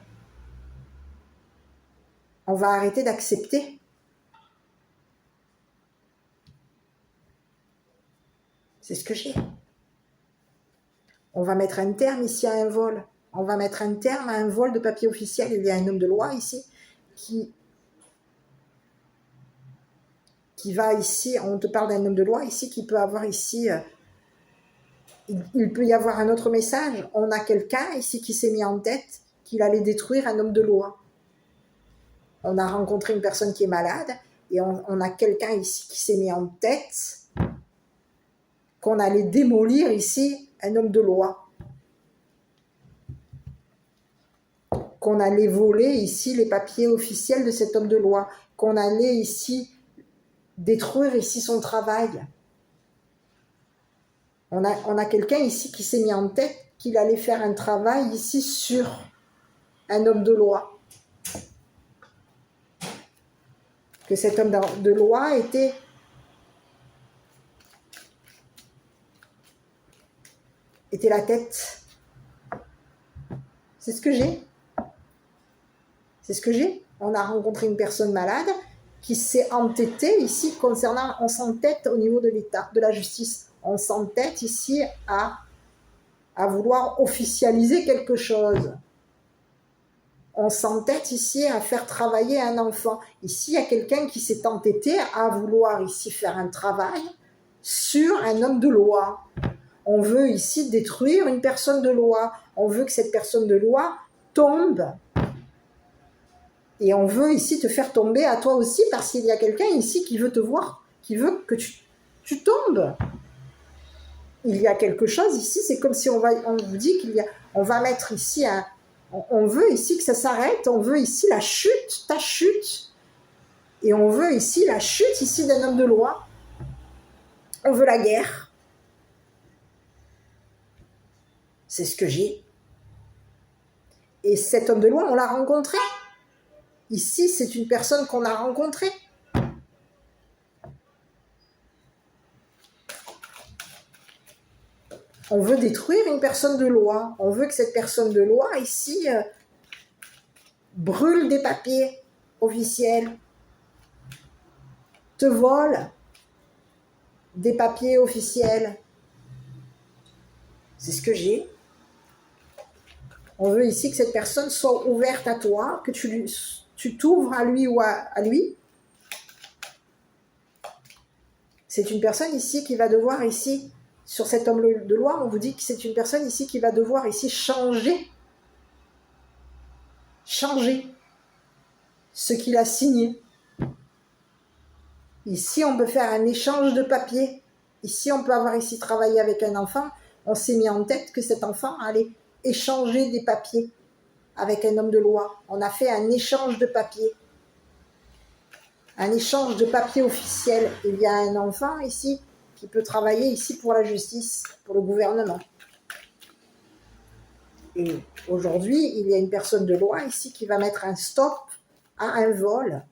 On va arrêter d'accepter. C'est ce que j'ai. On va mettre un terme ici à un vol. On va mettre un terme à un vol de papier officiel. Il y a un homme de loi ici qui va ici, on te parle d'un homme de loi ici qui peut avoir ici, il peut y avoir un autre message. On a quelqu'un ici qui s'est mis en tête qu'il allait détruire un homme de loi. On a rencontré une personne qui est malade et on a quelqu'un ici qui s'est mis en tête qu'on allait démolir ici un homme de loi. Qu'on allait voler ici les papiers officiels de cet homme de loi. Qu'on allait ici détruire ici son travail. On a quelqu'un ici qui s'est mis en tête qu'il allait faire un travail ici sur un homme de loi. Que cet homme de loi était la tête. C'est ce que j'ai. C'est ce que j'ai. On a rencontré une personne malade qui s'est entêtée ici concernant, on s'entête au niveau de l'État, de la justice. On s'entête ici à vouloir officialiser quelque chose. On s'entête ici à faire travailler un enfant. Ici, il y a quelqu'un qui s'est entêté à vouloir ici faire un travail sur un homme de loi. On veut ici détruire une personne de loi. On veut que cette personne de loi tombe. Et on veut ici te faire tomber à toi aussi parce qu'il y a quelqu'un ici qui veut te voir, qui veut que tu tombes. Il y a quelque chose ici, c'est comme si on vous dit on va mettre ici on veut ici que ça s'arrête, on veut ici la chute, ta chute. Et on veut ici la chute ici d'un homme de loi. On veut la guerre. C'est ce que j'ai. Et cet homme de loi, on l'a rencontré. Ici, c'est une personne qu'on a rencontrée. On veut détruire une personne de loi. On veut que cette personne de loi, ici, brûle des papiers officiels, te vole. des papiers officiels. C'est ce que j'ai. On veut ici que cette personne soit ouverte à toi, que tu t'ouvres à lui ou à lui. C'est une personne ici qui va devoir ici, sur cet homme de loi, on vous dit que c'est une personne ici qui va devoir ici changer ce qu'il a signé. Ici, on peut faire un échange de papiers. Ici, on peut avoir ici travaillé avec un enfant. On s'est mis en tête que cet enfant allait échanger des papiers avec un homme de loi. On a fait un échange de papiers. Un échange de papiers officiel. Il y a un enfant ici qui peut travailler ici pour la justice, pour le gouvernement. Et aujourd'hui, il y a une personne de loi ici qui va mettre un stop à un vol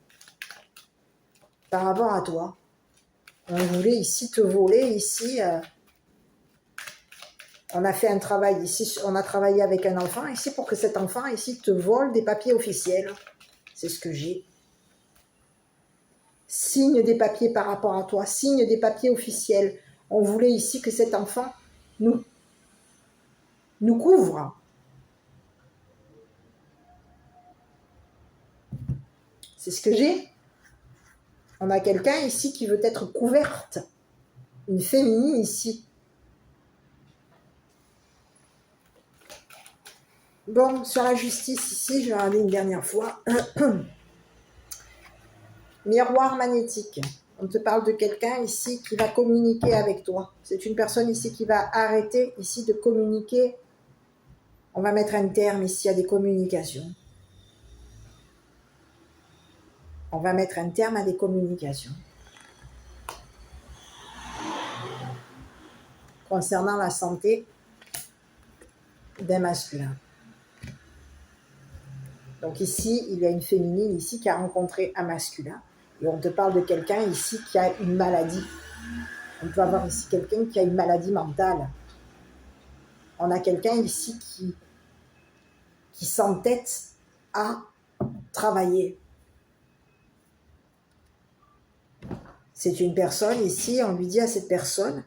par rapport à toi. On voulait ici te voler, ici, on a fait un travail ici, on a travaillé avec un enfant ici pour que cet enfant ici te vole des papiers officiels. C'est ce que j'ai. Signe des papiers par rapport à toi, signe des papiers officiels. On voulait ici que cet enfant nous couvre. C'est ce que j'ai. On a quelqu'un ici qui veut être couverte. Une féminine ici. Bon, sur la justice ici, je vais regarder une dernière fois. Miroir magnétique. On te parle de quelqu'un ici qui va communiquer avec toi. C'est une personne ici qui va arrêter ici de communiquer. On va mettre un terme ici à des communications. On va mettre un terme à des communications. Concernant la santé d'un masculin. Donc ici, il y a une féminine ici qui a rencontré un masculin. Et on te parle de quelqu'un ici qui a une maladie. On peut avoir ici quelqu'un qui a une maladie mentale. On a quelqu'un ici qui s'entête à travailler. C'est une personne ici, on lui dit à cette personne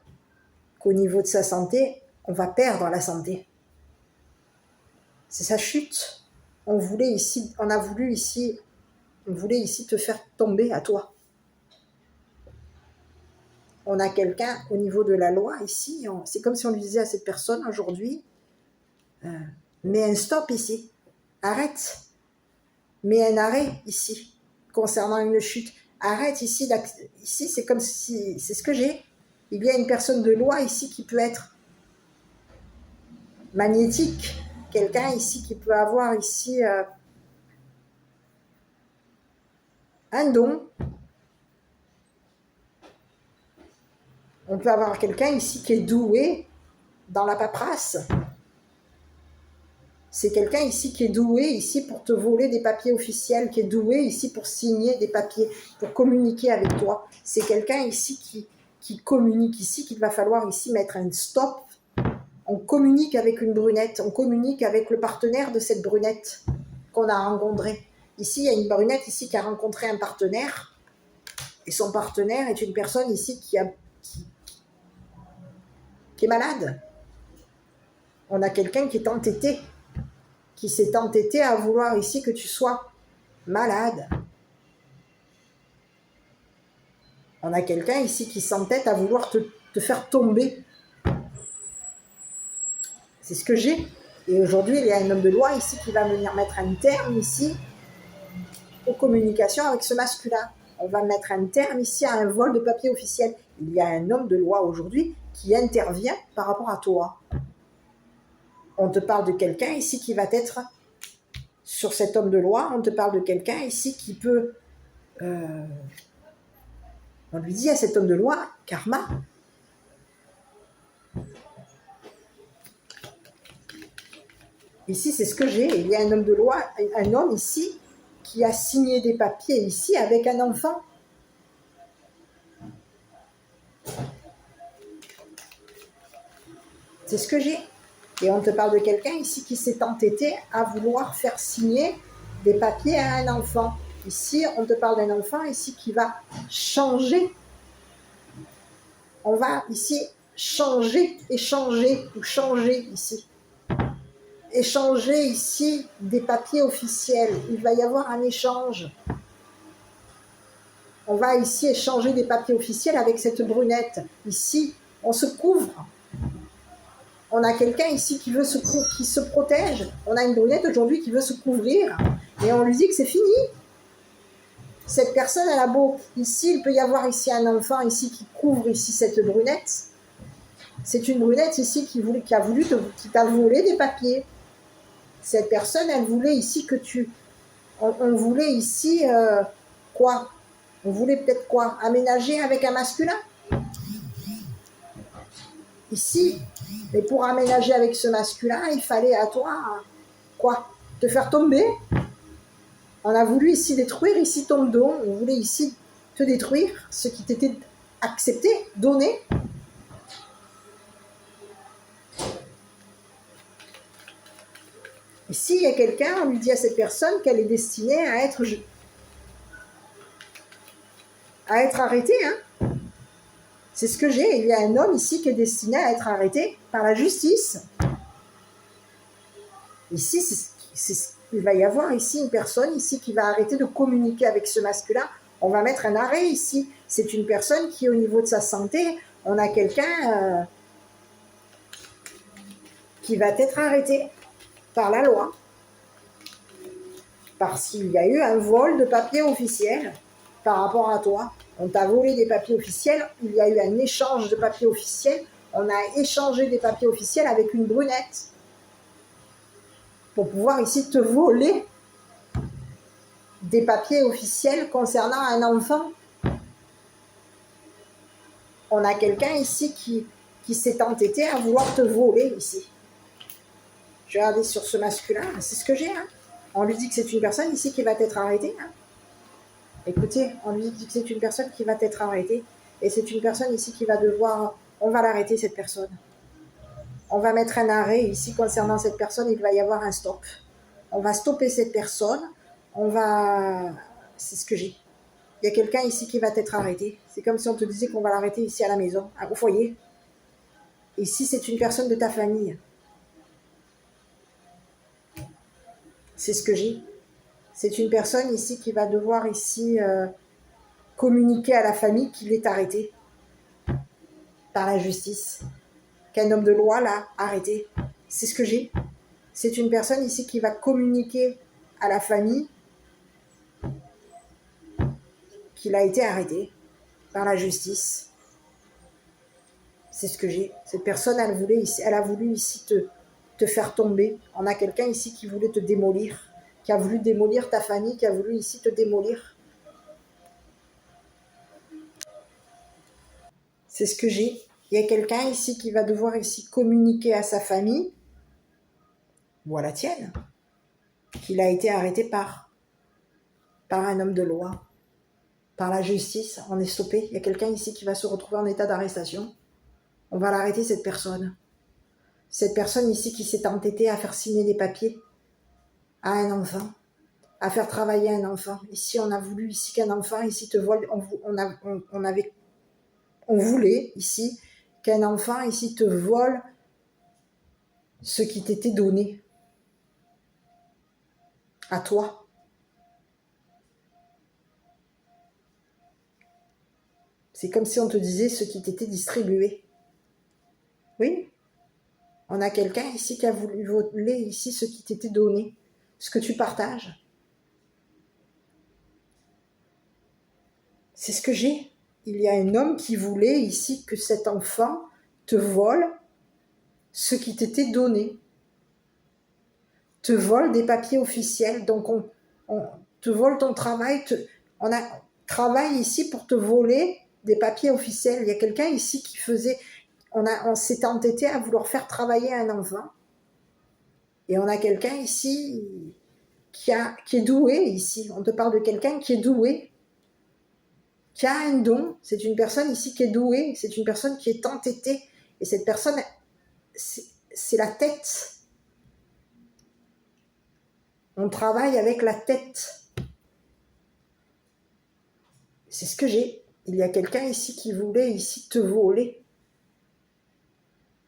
qu'au niveau de sa santé, on va perdre la santé. C'est sa chute. On voulait ici te faire tomber à toi. On a quelqu'un au niveau de la loi ici, c'est comme si on lui disait à cette personne aujourd'hui, mets un stop ici, arrête, mets un arrêt ici, concernant une chute, arrête ici, ici c'est comme si, c'est ce que j'ai, il y a une personne de loi ici qui peut être magnétique, quelqu'un ici qui peut avoir ici un don. On peut avoir quelqu'un ici qui est doué dans la paperasse. C'est quelqu'un ici qui est doué ici pour te voler des papiers officiels, qui est doué ici pour signer des papiers, pour communiquer avec toi. C'est quelqu'un ici qui communique ici, qu'il va falloir ici mettre un stop. On communique avec une brunette, on communique avec le partenaire de cette brunette qu'on a rencontrée. Ici, il y a une brunette ici qui a rencontré un partenaire, et son partenaire est une personne ici qui est malade. On a quelqu'un qui est entêté, qui s'est entêté à vouloir ici que tu sois malade. On a quelqu'un ici qui s'entête à vouloir te faire tomber. C'est ce que j'ai. Et aujourd'hui, il y a un homme de loi ici qui va venir mettre un terme ici aux communications avec ce masculin. On va mettre un terme ici à un vol de papier officiel. Il y a un homme de loi aujourd'hui qui intervient par rapport à toi. On te parle de quelqu'un ici qui va être sur cet homme de loi. On te parle de quelqu'un ici qui peut... on lui dit à cet homme de loi, karma. Ici, c'est ce que j'ai. Il y a un homme de loi, un homme ici qui a signé des papiers ici avec un enfant. C'est ce que j'ai. Et on te parle de quelqu'un ici qui s'est entêté à vouloir faire signer des papiers à un enfant. Ici, on te parle d'un enfant ici qui va changer On va ici changer, échanger ou changer ici. Échanger ici des papiers officiels. Il va y avoir un échange. On va ici échanger des papiers officiels avec cette brunette. Ici, on se couvre. On a quelqu'un ici qui se protège. On a une brunette aujourd'hui qui veut se couvrir. Et on lui dit que c'est fini. Cette personne, elle a beau... Ici, il peut y avoir ici un enfant ici qui couvre ici cette brunette. C'est une brunette ici qui t'a volé des papiers. Cette personne, elle voulait ici que tu... On voulait ici... quoi? On voulait peut-être quoi? Aménager avec un masculin? Ici, mais pour aménager avec ce masculin, il fallait à toi, quoi? Te faire tomber? On a voulu ici détruire ici ton don, on voulait ici te détruire, ce qui t'était accepté, donné. Ici, il y a quelqu'un, on lui dit à cette personne qu'elle est destinée à être arrêtée. Hein. C'est ce que j'ai. Il y a un homme ici qui est destiné à être arrêté par la justice. Ici, il va y avoir ici une personne ici qui va arrêter de communiquer avec ce masculin. On va mettre un arrêt ici. C'est une personne qui, au niveau de sa santé, on a quelqu'un qui va être arrêté par la loi. Parce qu'il y a eu un vol de papiers officiels par rapport à toi. On t'a volé des papiers officiels, il y a eu un échange de papiers officiels, on a échangé des papiers officiels avec une brunette pour pouvoir ici te voler des papiers officiels concernant un enfant. On a quelqu'un ici qui s'est entêté à vouloir te voler ici. Je vais regarder sur ce masculin, c'est ce que j'ai. Hein. On lui dit que c'est une personne ici qui va être arrêtée. Hein. Écoutez, on lui dit que c'est une personne qui va être arrêtée. Et c'est une personne ici qui va devoir... On va l'arrêter, cette personne. On va mettre un arrêt ici concernant cette personne. Il va y avoir un stop. On va stopper cette personne. On va... C'est ce que j'ai. Il y a quelqu'un ici qui va être arrêté. C'est comme si on te disait qu'on va l'arrêter ici à la maison, au foyer. Ici, c'est une personne de ta famille. C'est ce que j'ai. C'est une personne ici qui va devoir ici communiquer à la famille qu'il est arrêté par la justice, qu'un homme de loi l'a arrêté. C'est ce que j'ai. C'est une personne ici qui va communiquer à la famille qu'il a été arrêté par la justice. C'est ce que j'ai. Cette personne, elle a voulu ici te faire tomber. On a quelqu'un ici qui voulait te démolir, qui a voulu démolir ta famille, qui a voulu ici te démolir. C'est ce que j'ai. Il y a quelqu'un ici qui va devoir ici communiquer à sa famille, ou à la tienne, qu'il a été arrêté par un homme de loi, par la justice. On est stoppé. Il y a quelqu'un ici qui va se retrouver en état d'arrestation. On va l'arrêter, cette personne. Cette personne ici qui s'est entêtée à faire signer des papiers à un enfant, à faire travailler un enfant. Ici, on a voulu ici qu'un enfant ici te vole. On voulait ici qu'un enfant ici te vole ce qui t'était donné à toi. C'est comme si on te disait ce qui t'était distribué. Oui. On a quelqu'un ici qui a voulu voler ici ce qui t'était donné, ce que tu partages. C'est ce que j'ai. Il y a un homme qui voulait ici que cet enfant te vole ce qui t'était donné. Te vole des papiers officiels. Donc on te vole ton travail. On travaille ici pour te voler des papiers officiels. Il y a quelqu'un ici qui faisait... On s'est entêté à vouloir faire travailler un enfant. Et on a quelqu'un ici qui est doué ici. On te parle de quelqu'un qui est doué, qui a un don. C'est une personne ici qui est douée. C'est une personne qui est entêtée. Et cette personne, c'est la tête. On travaille avec la tête. C'est ce que j'ai. Il y a quelqu'un ici qui voulait ici te voler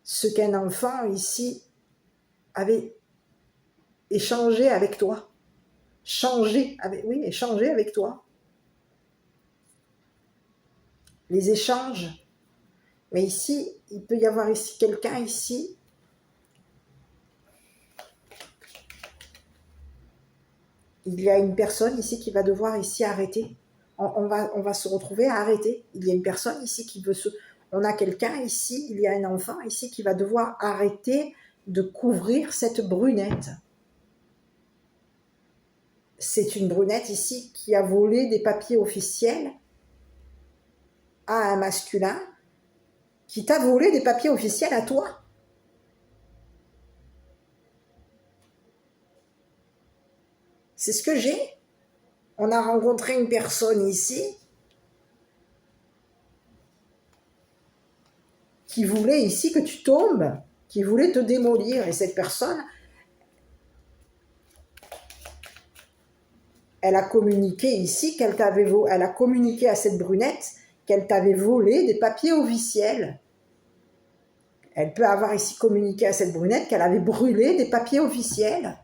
ce qu'un enfant ici avait échangé avec toi. Échanger avec toi. Les échanges. Mais ici, il peut y avoir ici quelqu'un ici. Il y a une personne ici qui va devoir ici arrêter. On va se retrouver à arrêter. Il y a une personne ici qui veut se... On a quelqu'un ici, il y a un enfant ici qui va devoir arrêter de couvrir cette brunette. C'est une brunette ici qui a volé des papiers officiels à un masculin qui t'a volé des papiers officiels à toi. C'est ce que j'ai. On a rencontré une personne ici qui voulait ici que tu tombes, qui voulait te démolir. Et cette personne, elle a communiqué ici elle a communiqué à cette brunette qu'elle t'avait volé des papiers officiels. Elle peut avoir ici communiqué à cette brunette qu'elle avait brûlé des papiers officiels.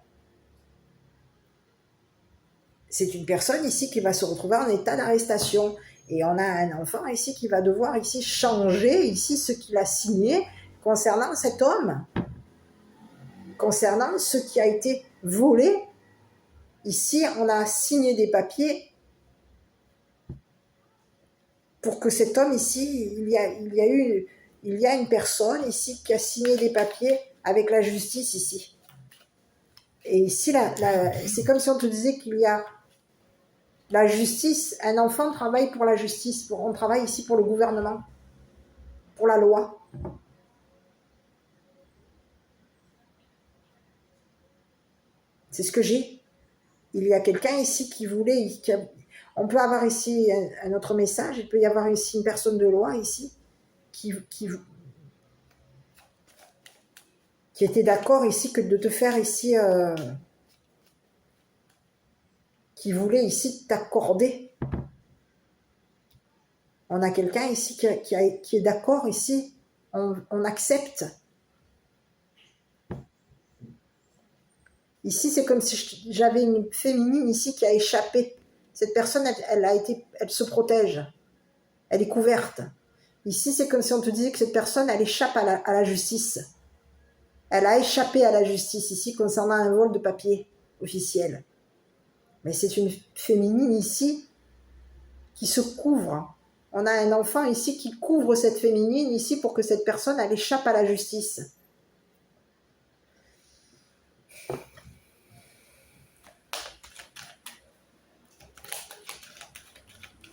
C'est une personne ici qui va se retrouver en état d'arrestation. Et on a un enfant ici qui va devoir ici changer ici ce qu'il a signé concernant cet homme, concernant ce qui a été volé. Ici, on a signé des papiers pour que cet homme ici, il y a une personne ici qui a signé des papiers avec la justice ici. Et ici, c'est comme si on te disait qu'il y a la justice, un enfant travaille pour la justice, on travaille ici pour le gouvernement, pour la loi. C'est ce que j'ai. Il y a quelqu'un ici qui voulait... On peut avoir ici un autre message, il peut y avoir ici une personne de loi ici qui était d'accord ici que de te faire ici... qui voulait ici t'accorder. On a quelqu'un ici qui est d'accord ici, on accepte. Ici, c'est comme si j'avais une féminine ici qui a échappé. Cette personne, elle se protège. Elle est couverte. Ici, c'est comme si on te disait que cette personne, elle échappe à la justice. Elle a échappé à la justice ici concernant un vol de papier officiel. Mais c'est une féminine ici qui se couvre. On a un enfant ici qui couvre cette féminine ici pour que cette personne, elle échappe à la justice.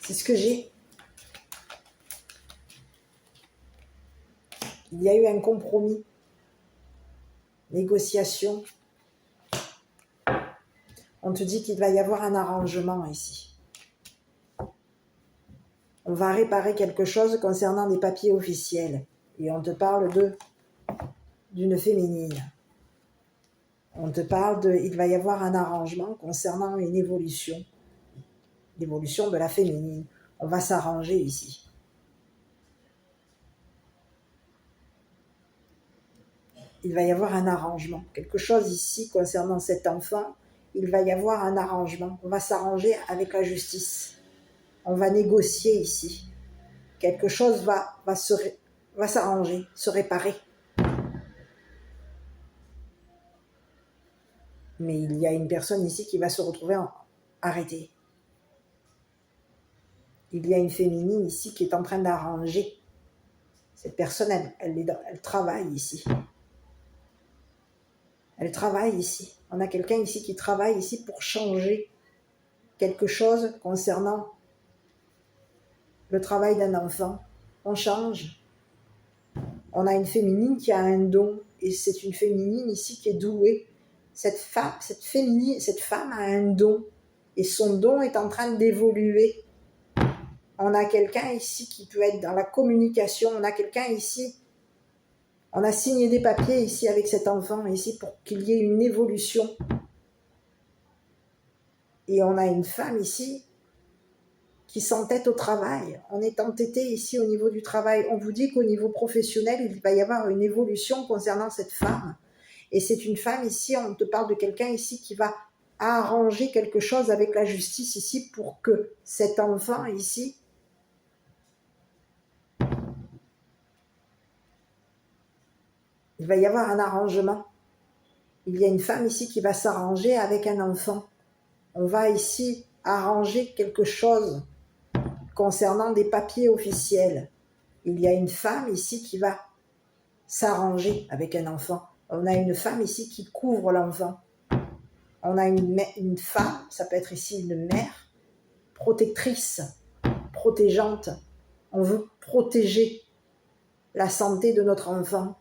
C'est ce que j'ai. Il y a eu un compromis, négociation. On te dit qu'il va y avoir un arrangement ici. On va réparer quelque chose concernant des papiers officiels. Et on te parle d'une féminine. On te parle il va y avoir un arrangement concernant une évolution. L'évolution de la féminine. On va s'arranger ici. Il va y avoir un arrangement. Quelque chose ici concernant cet enfant, il va y avoir un arrangement. On va s'arranger avec la justice. On va négocier ici. Quelque chose va s'arranger, se réparer. Mais il y a une personne ici qui va se retrouver arrêtée. Il y a une féminine ici qui est en train d'arranger. Cette personne, elle travaille ici. Elle travaille ici. On a quelqu'un ici qui travaille ici pour changer quelque chose concernant le travail d'un enfant. On change. On a une féminine qui a un don. Et c'est une féminine ici qui est douée. Cette femme a un don. Et son don est en train d'évoluer. On a quelqu'un ici qui peut être dans la communication. On a quelqu'un ici. On a signé des papiers ici avec cet enfant ici pour qu'il y ait une évolution. Et on a une femme ici qui s'entête au travail. On est entêté ici au niveau du travail. On vous dit qu'au niveau professionnel, il va y avoir une évolution concernant cette femme. Et c'est une femme ici, on te parle de quelqu'un ici qui va arranger quelque chose avec la justice ici pour que cet enfant ici il va y avoir un arrangement. Il y a une femme ici qui va s'arranger avec un enfant. On va ici arranger quelque chose concernant des papiers officiels. Il y a une femme ici qui va s'arranger avec un enfant. On a une femme ici qui couvre l'enfant. On a une femme, ça peut être ici une mère, protectrice, protégeante. On veut protéger la santé de notre enfant.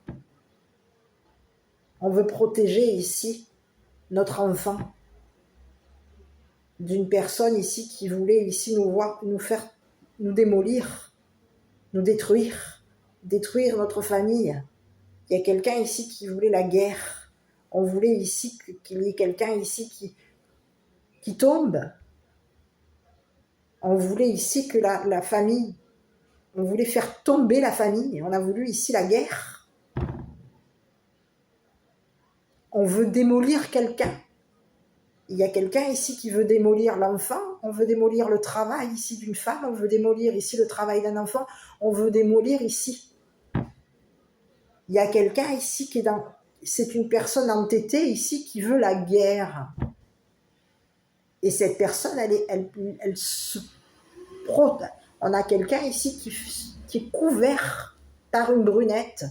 On veut protéger ici notre enfant d'une personne ici qui voulait ici nous démolir, nous détruire notre famille. Il y a quelqu'un ici qui voulait la guerre. On voulait ici qu'il y ait quelqu'un ici qui tombe. On voulait ici que la famille, on voulait faire tomber la famille. On a voulu ici la guerre. On veut démolir quelqu'un. Il y a quelqu'un ici qui veut démolir l'enfant, on veut démolir le travail ici d'une femme, on veut démolir ici le travail d'un enfant, on veut démolir ici. Il y a quelqu'un ici qui est dans... C'est une personne entêtée ici qui veut la guerre. Et cette personne, elle se protège. On a quelqu'un ici qui est couvert par une brunette.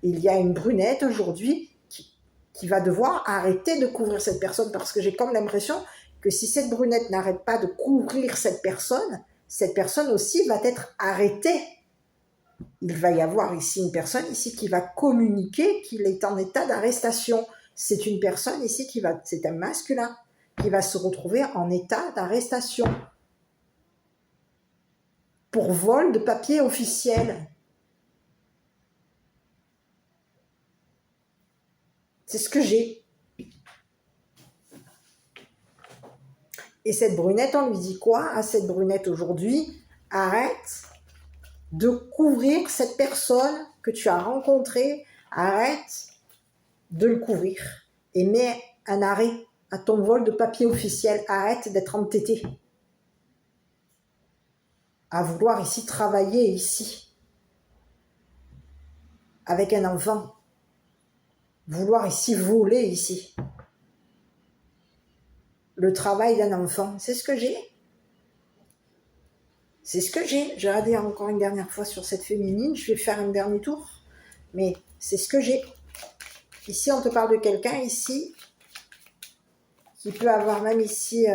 Il y a une brunette aujourd'hui qui va devoir arrêter de couvrir cette personne parce que j'ai comme l'impression que si cette brunette n'arrête pas de couvrir cette personne aussi va être arrêtée. Il va y avoir ici une personne ici qui va communiquer qu'il est en état d'arrestation. C'est une personne ici c'est un masculin qui va se retrouver en état d'arrestation pour vol de papier officiel. C'est ce que j'ai. Et cette brunette, on lui dit quoi à cette brunette aujourd'hui? Arrête de couvrir cette personne que tu as rencontrée, arrête de le couvrir et mets un arrêt à ton vol de papier officiel, arrête d'être entêté à vouloir ici travailler ici avec un enfant, vouloir ici voler ici le travail d'un enfant. C'est ce que j'ai. C'est ce que j'ai. J'ai regardé encore une dernière fois sur cette féminine. Je vais faire un dernier tour. Mais c'est ce que j'ai. Ici, on te parle de quelqu'un ici qui peut avoir même ici...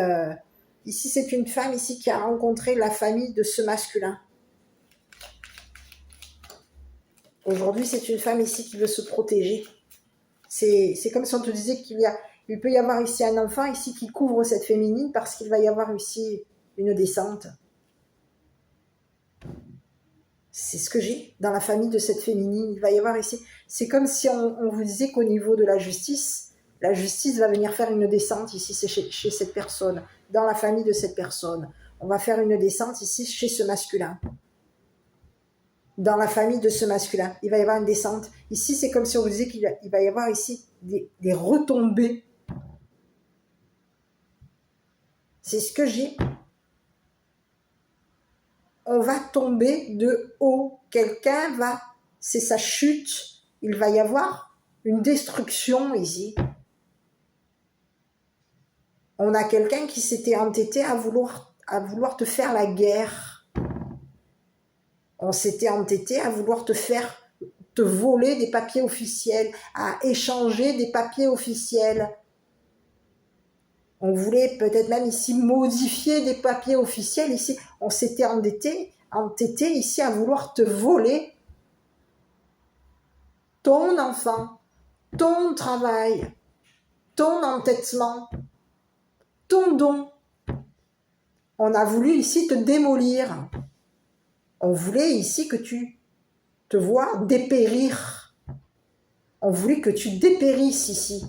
ici, c'est une femme ici qui a rencontré la famille de ce masculin. Aujourd'hui, c'est une femme ici qui veut se protéger. C'est comme si on te disait il peut y avoir ici un enfant ici qui couvre cette féminine parce qu'il va y avoir ici une descente. C'est ce que j'ai dans la famille de cette féminine. Il va y avoir ici... C'est comme si on vous disait qu'au niveau de la justice va venir faire une descente ici chez cette personne, dans la famille de cette personne. On va faire une descente ici chez ce masculin. Dans la famille de ce masculin, il va y avoir une descente. Ici, c'est comme si on vous disait qu'il va y avoir ici des retombées. C'est ce que j'ai. On va tomber de haut. Quelqu'un va... C'est sa chute. Il va y avoir une destruction ici. On a quelqu'un qui s'était entêté à vouloir te faire la guerre. On s'était entêté à vouloir te voler des papiers officiels, à échanger des papiers officiels. On voulait peut-être même ici modifier des papiers officiels. Ici, on s'était entêté ici à vouloir te voler ton enfant, ton travail, ton entêtement, ton don. On a voulu ici te démolir. On voulait ici que tu te vois dépérir. On voulait que tu dépérisses ici.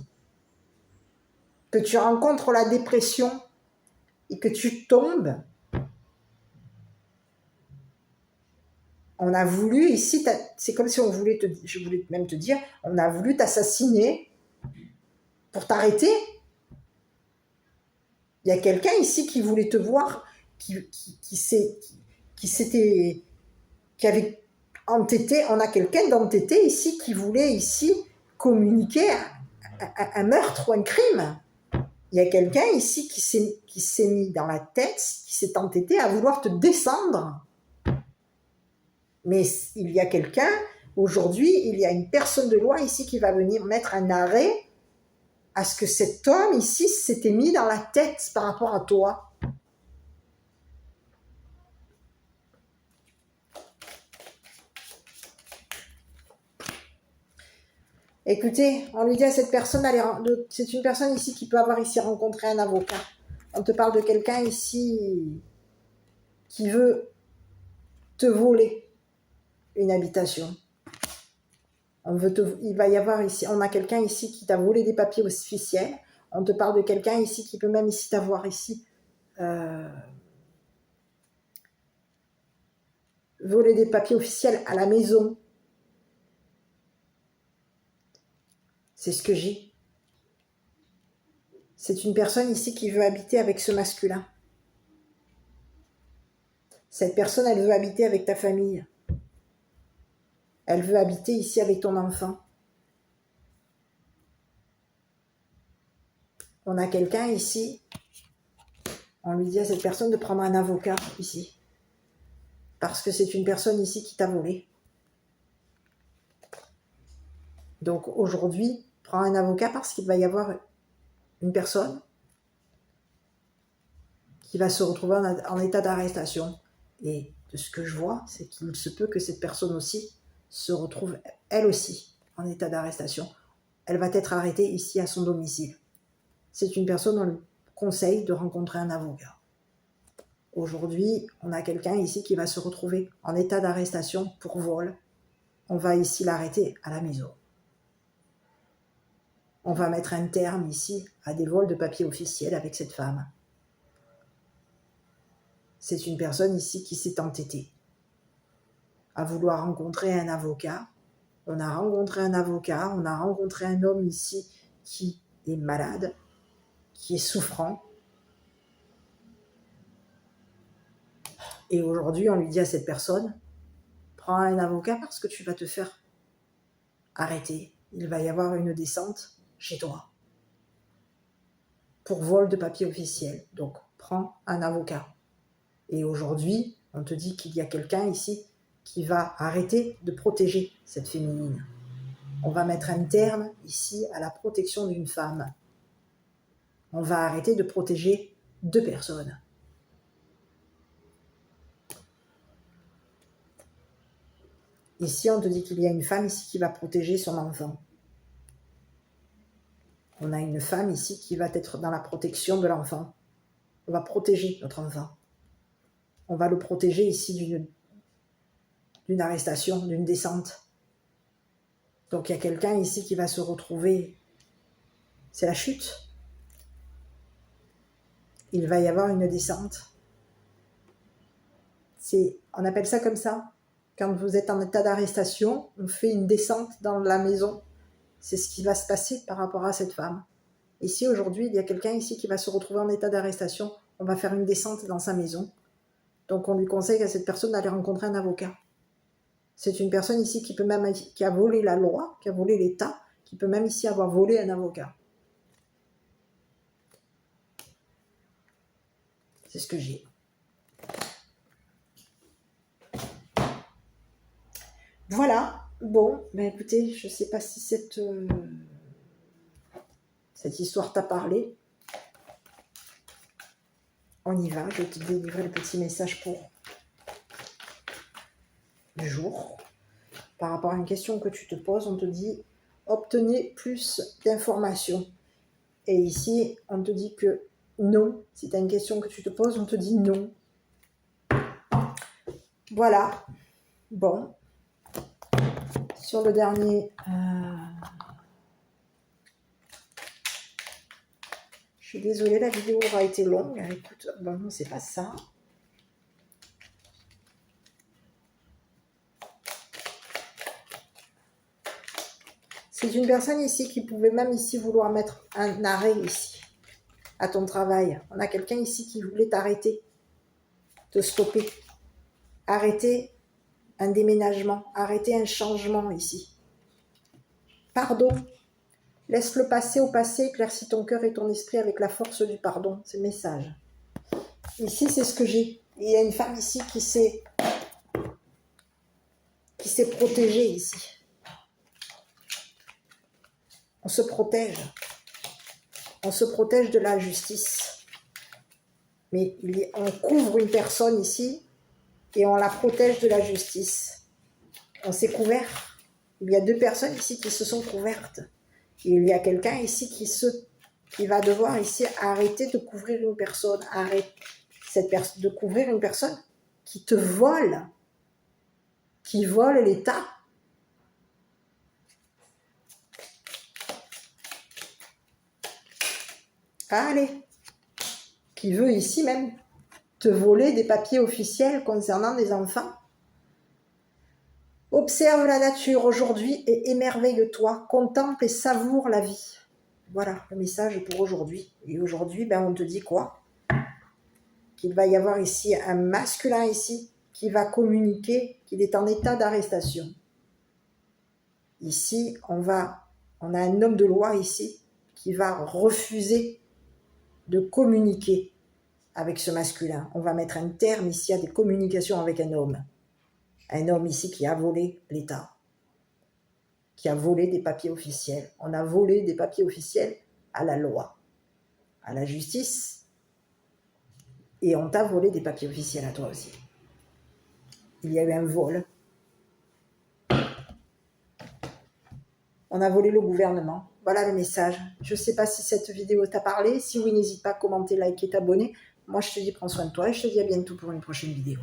Que tu rencontres la dépression et que tu tombes On a voulu ici, c'est comme si on voulait je voulais même te dire, on a voulu t'assassiner pour t'arrêter. Il y a quelqu'un ici qui voulait te voir, qui avait entêté, on a quelqu'un d'entêté ici qui voulait ici communiquer un meurtre ou un crime. Il y a quelqu'un ici qui s'est mis dans la tête, qui s'est entêté à vouloir te descendre. Mais il y a quelqu'un, aujourd'hui, il y a une personne de loi ici qui va venir mettre un arrêt à ce que cet homme ici s'était mis dans la tête par rapport à toi. Écoutez, on lui dit à cette personne, c'est une personne ici qui peut avoir ici rencontré un avocat. On te parle de quelqu'un ici qui veut te voler une habitation. Il va y avoir ici, on a quelqu'un ici qui t'a volé des papiers officiels. On te parle de quelqu'un ici qui peut même ici t'avoir ici volé des papiers officiels à la maison. C'est ce que j'ai. C'est une personne ici qui veut habiter avec ce masculin. Cette personne, elle veut habiter avec ta famille. Elle veut habiter ici avec ton enfant. On a quelqu'un ici, on lui dit à cette personne de prendre un avocat ici. Parce que c'est une personne ici qui t'a volé. Donc aujourd'hui, prends un avocat parce qu'il va y avoir une personne qui va se retrouver en état d'arrestation. Et de ce que je vois, c'est qu'il se peut que cette personne aussi se retrouve, elle aussi, en état d'arrestation. Elle va être arrêtée ici à son domicile. C'est une personne, on lui conseille de rencontrer un avocat. Aujourd'hui, on a quelqu'un ici qui va se retrouver en état d'arrestation pour vol. On va ici l'arrêter à la maison. On va mettre un terme ici à des vols de papiers officiels avec cette femme. C'est une personne ici qui s'est entêtée à vouloir rencontrer un avocat. On a rencontré un avocat, on a rencontré un homme ici qui est malade, qui est souffrant. Et aujourd'hui, on lui dit à cette personne, prends un avocat parce que tu vas te faire arrêter. Il va y avoir une descente chez toi pour vol de papier officiel. Donc, prends un avocat. Et aujourd'hui, on te dit qu'il y a quelqu'un ici qui va arrêter de protéger cette féminine. On va mettre un terme ici à la protection d'une femme. On va arrêter de protéger deux personnes. Ici, on te dit qu'il y a une femme ici qui va protéger son enfant. On a une femme ici qui va être dans la protection de l'enfant. On va protéger notre enfant. On va le protéger ici d'une arrestation, d'une descente. Donc il y a quelqu'un ici qui va se retrouver, c'est la chute. Il va y avoir une descente. On appelle ça comme ça. Quand vous êtes en état d'arrestation, on fait une descente dans la maison. C'est ce qui va se passer par rapport à cette femme. Ici, aujourd'hui, il y a quelqu'un ici qui va se retrouver en état d'arrestation. On va faire une descente dans sa maison. Donc, on lui conseille à cette personne d'aller rencontrer un avocat. C'est une personne ici qui a volé la loi, qui a volé l'État, qui peut même ici avoir volé un avocat. C'est ce que j'ai. Voilà. Bon, ben écoutez, je ne sais pas si cette histoire t'a parlé. On y va, je vais te délivrer le petit message pour du jour. Par rapport à une question que tu te poses, on te dit obtenez plus d'informations. Et ici, on te dit que non. Si tu as une question que tu te poses, on te dit non. Voilà. Bon. Sur le dernier... Je suis désolée, la vidéo aura été longue. Écoute, bon, non, c'est pas ça. C'est une personne ici qui pouvait même ici vouloir mettre un arrêt ici, à ton travail. On a quelqu'un ici qui voulait t'arrêter, te stopper. Arrêter un déménagement, arrêter un changement ici. Pardon. Laisse-le passer au passé, éclaircis ton cœur et ton esprit avec la force du pardon. C'est le message. Ici, c'est ce que j'ai. Il y a une femme ici qui s'est protégée ici. On se protège. On se protège de la justice. Mais on couvre une personne ici et on la protège de la justice. On s'est couvert. Il y a 2 personnes ici qui se sont couvertes. Et il y a quelqu'un ici qui va devoir ici arrêter de couvrir une personne. Arrête de couvrir une personne qui te vole. Qui vole l'État. Allez. Qui veut ici même te voler des papiers officiels concernant des enfants. Observe la nature aujourd'hui et émerveille-toi, contemple et savoure la vie. Voilà le message pour aujourd'hui. Et aujourd'hui, on te dit quoi? Qu'il va y avoir ici un masculin ici qui va communiquer qu'il est en état d'arrestation. Ici, on a un homme de loi ici qui va refuser de communiquer avec ce masculin. On va mettre un terme ici à des communications avec un homme. Un homme ici qui a volé l'État, qui a volé des papiers officiels. On a volé des papiers officiels à la loi, à la justice, et on t'a volé des papiers officiels à toi aussi. Il y a eu un vol. On a volé le gouvernement. Voilà le message. Je ne sais pas si cette vidéo t'a parlé. Si oui, n'hésite pas à commenter, liker, t'abonner. Moi, je te dis prends soin de toi et je te dis à bientôt pour une prochaine vidéo.